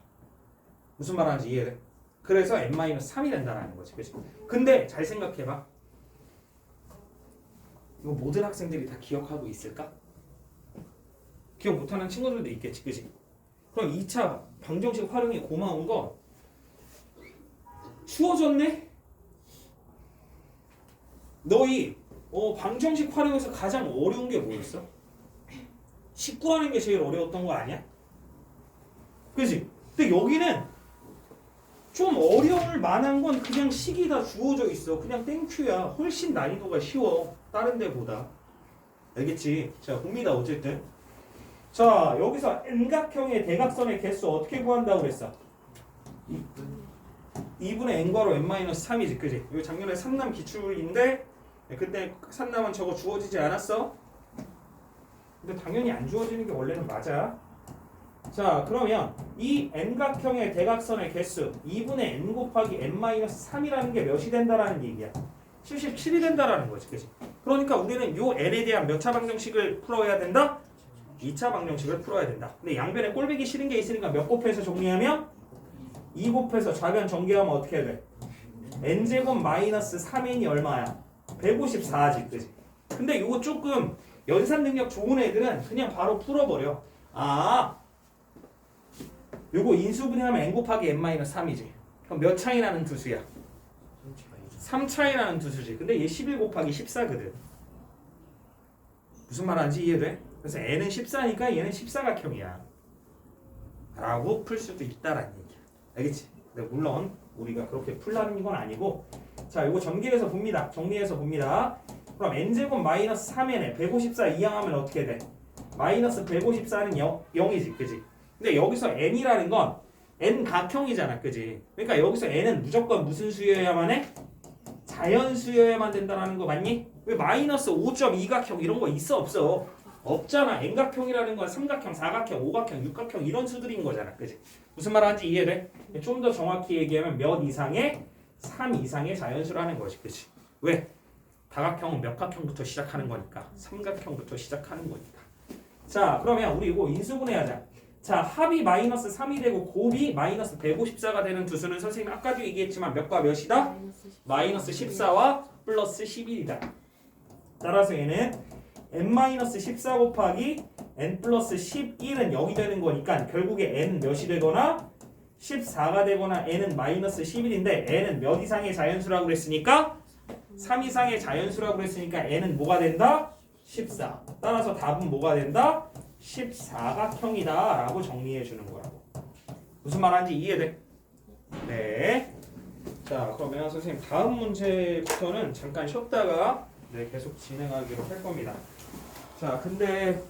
무슨 말하는지 이해돼? 그래서 n-3이 된다라는 거지. 그치? 근데 잘 생각해봐. 이거 모든 학생들이 다 기억하고 있을까? 기억 못하는 친구들도 있겠지. 그치? 그럼 2차 방정식 활용이 고마운 건 추워졌네? 너희 방정식 활용에서 가장 어려운 게 뭐였어? 식 구하는 게 제일 어려웠던 거 아니야? 그치? 근데 여기는 좀 어려울 만한 건 그냥 식이 다 주어져 있어. 그냥 땡큐야. 훨씬 난이도가 쉬워. 다른 데보다. 알겠지? 자, 봅니다. 어쨌든. 자, 여기서 n각형의 대각선의 개수 어떻게 구한다고 그랬어? 2분의 n괄호 n-3이지. 그지? 이거 작년에 3남 기출인데 그때 3남은 저거 주어지지 않았어? 근데 당연히 안 주어지는 게 원래는 맞아. 자, 그러면 이 n각형의 대각선의 개수 2분의 n 곱하기 n-3이라는 게 몇이 된다라는 얘기야? 77이 된다라는 거지. 그치? 그러니까 우리는 요 n에 대한 몇 차 방정식을 풀어야 된다? 2차 방정식을 풀어야 된다. 근데 양변에 꼴보기 싫은 게 있으니까 몇 곱해서 정리하면 2 곱해서 좌변 전개하면 어떻게 돼? n제곱 마이너스 3n이 얼마야? 154지. 그치? 근데 요거 조금 연산 능력 좋은 애들은 그냥 바로 풀어버려. 요거 인수분해하면 n 곱하기 n-3이지. 그럼 몇 차이 나는 두 수야? 3 차이 나는 두 수지. 근데 얘 11 곱하기 14거든. 무슨 말하는지 이해돼? 그래서 n은 14니까 얘는 14각형이야. 라고 풀 수도 있다라는 얘기야. 알겠지? 근데 물론 우리가 그렇게 풀라는 건 아니고 자, 요거 전개해서 봅니다. 정리해서 봅니다. 그럼 n제곱 마이너스 3n에 154 이항하면 어떻게 돼? 마이너스 154는 0이지. 그지? 근데 여기서 n이라는 건 n각형이잖아. 그지? 그러니까 여기서 n은 무조건 무슨 수여야만 해? 자연수여야만 된다는 거 맞니? 왜 마이너스 5.2각형 이런 거 있어 없어? 없잖아. n각형이라는 건 삼각형, 사각형, 오각형, 육각형 이런 수들인 거잖아. 그지? 무슨 말하는지 이해돼? 좀 더 정확히 얘기하면 몇 이상의 3 이상의 자연수라는 거지. 그지? 왜? 다각형은 몇 각형부터 시작하는 거니까. 삼각형부터 시작하는 거니까. 자, 그러면 우리 이거 인수분해하자. 자, 합이 마이너스 3이 되고 곱이 마이너스 154가 되는 두 수는 선생님 아까도 얘기했지만 몇과 몇이다? 마이너스 14와 플러스 11이다. 따라서 얘는 n-14 곱하기 n 플러스 11은 0이 되는 거니까 결국에 n은 몇이 되거나 14가 되거나 n은 마이너스 11인데 n은 몇 이상의 자연수라고 그랬으니까 3 이상의 자연수라고 그랬으니까 n은 뭐가 된다? 14. 따라서 답은 뭐가 된다? 14각형이다 라고 정리해 주는 거라고. 무슨 말하는지 이해돼? 네. 자, 그러면 선생님 다음 문제부터는 잠깐 쉬었다가 계속 진행하기로 할 겁니다. 자, 근데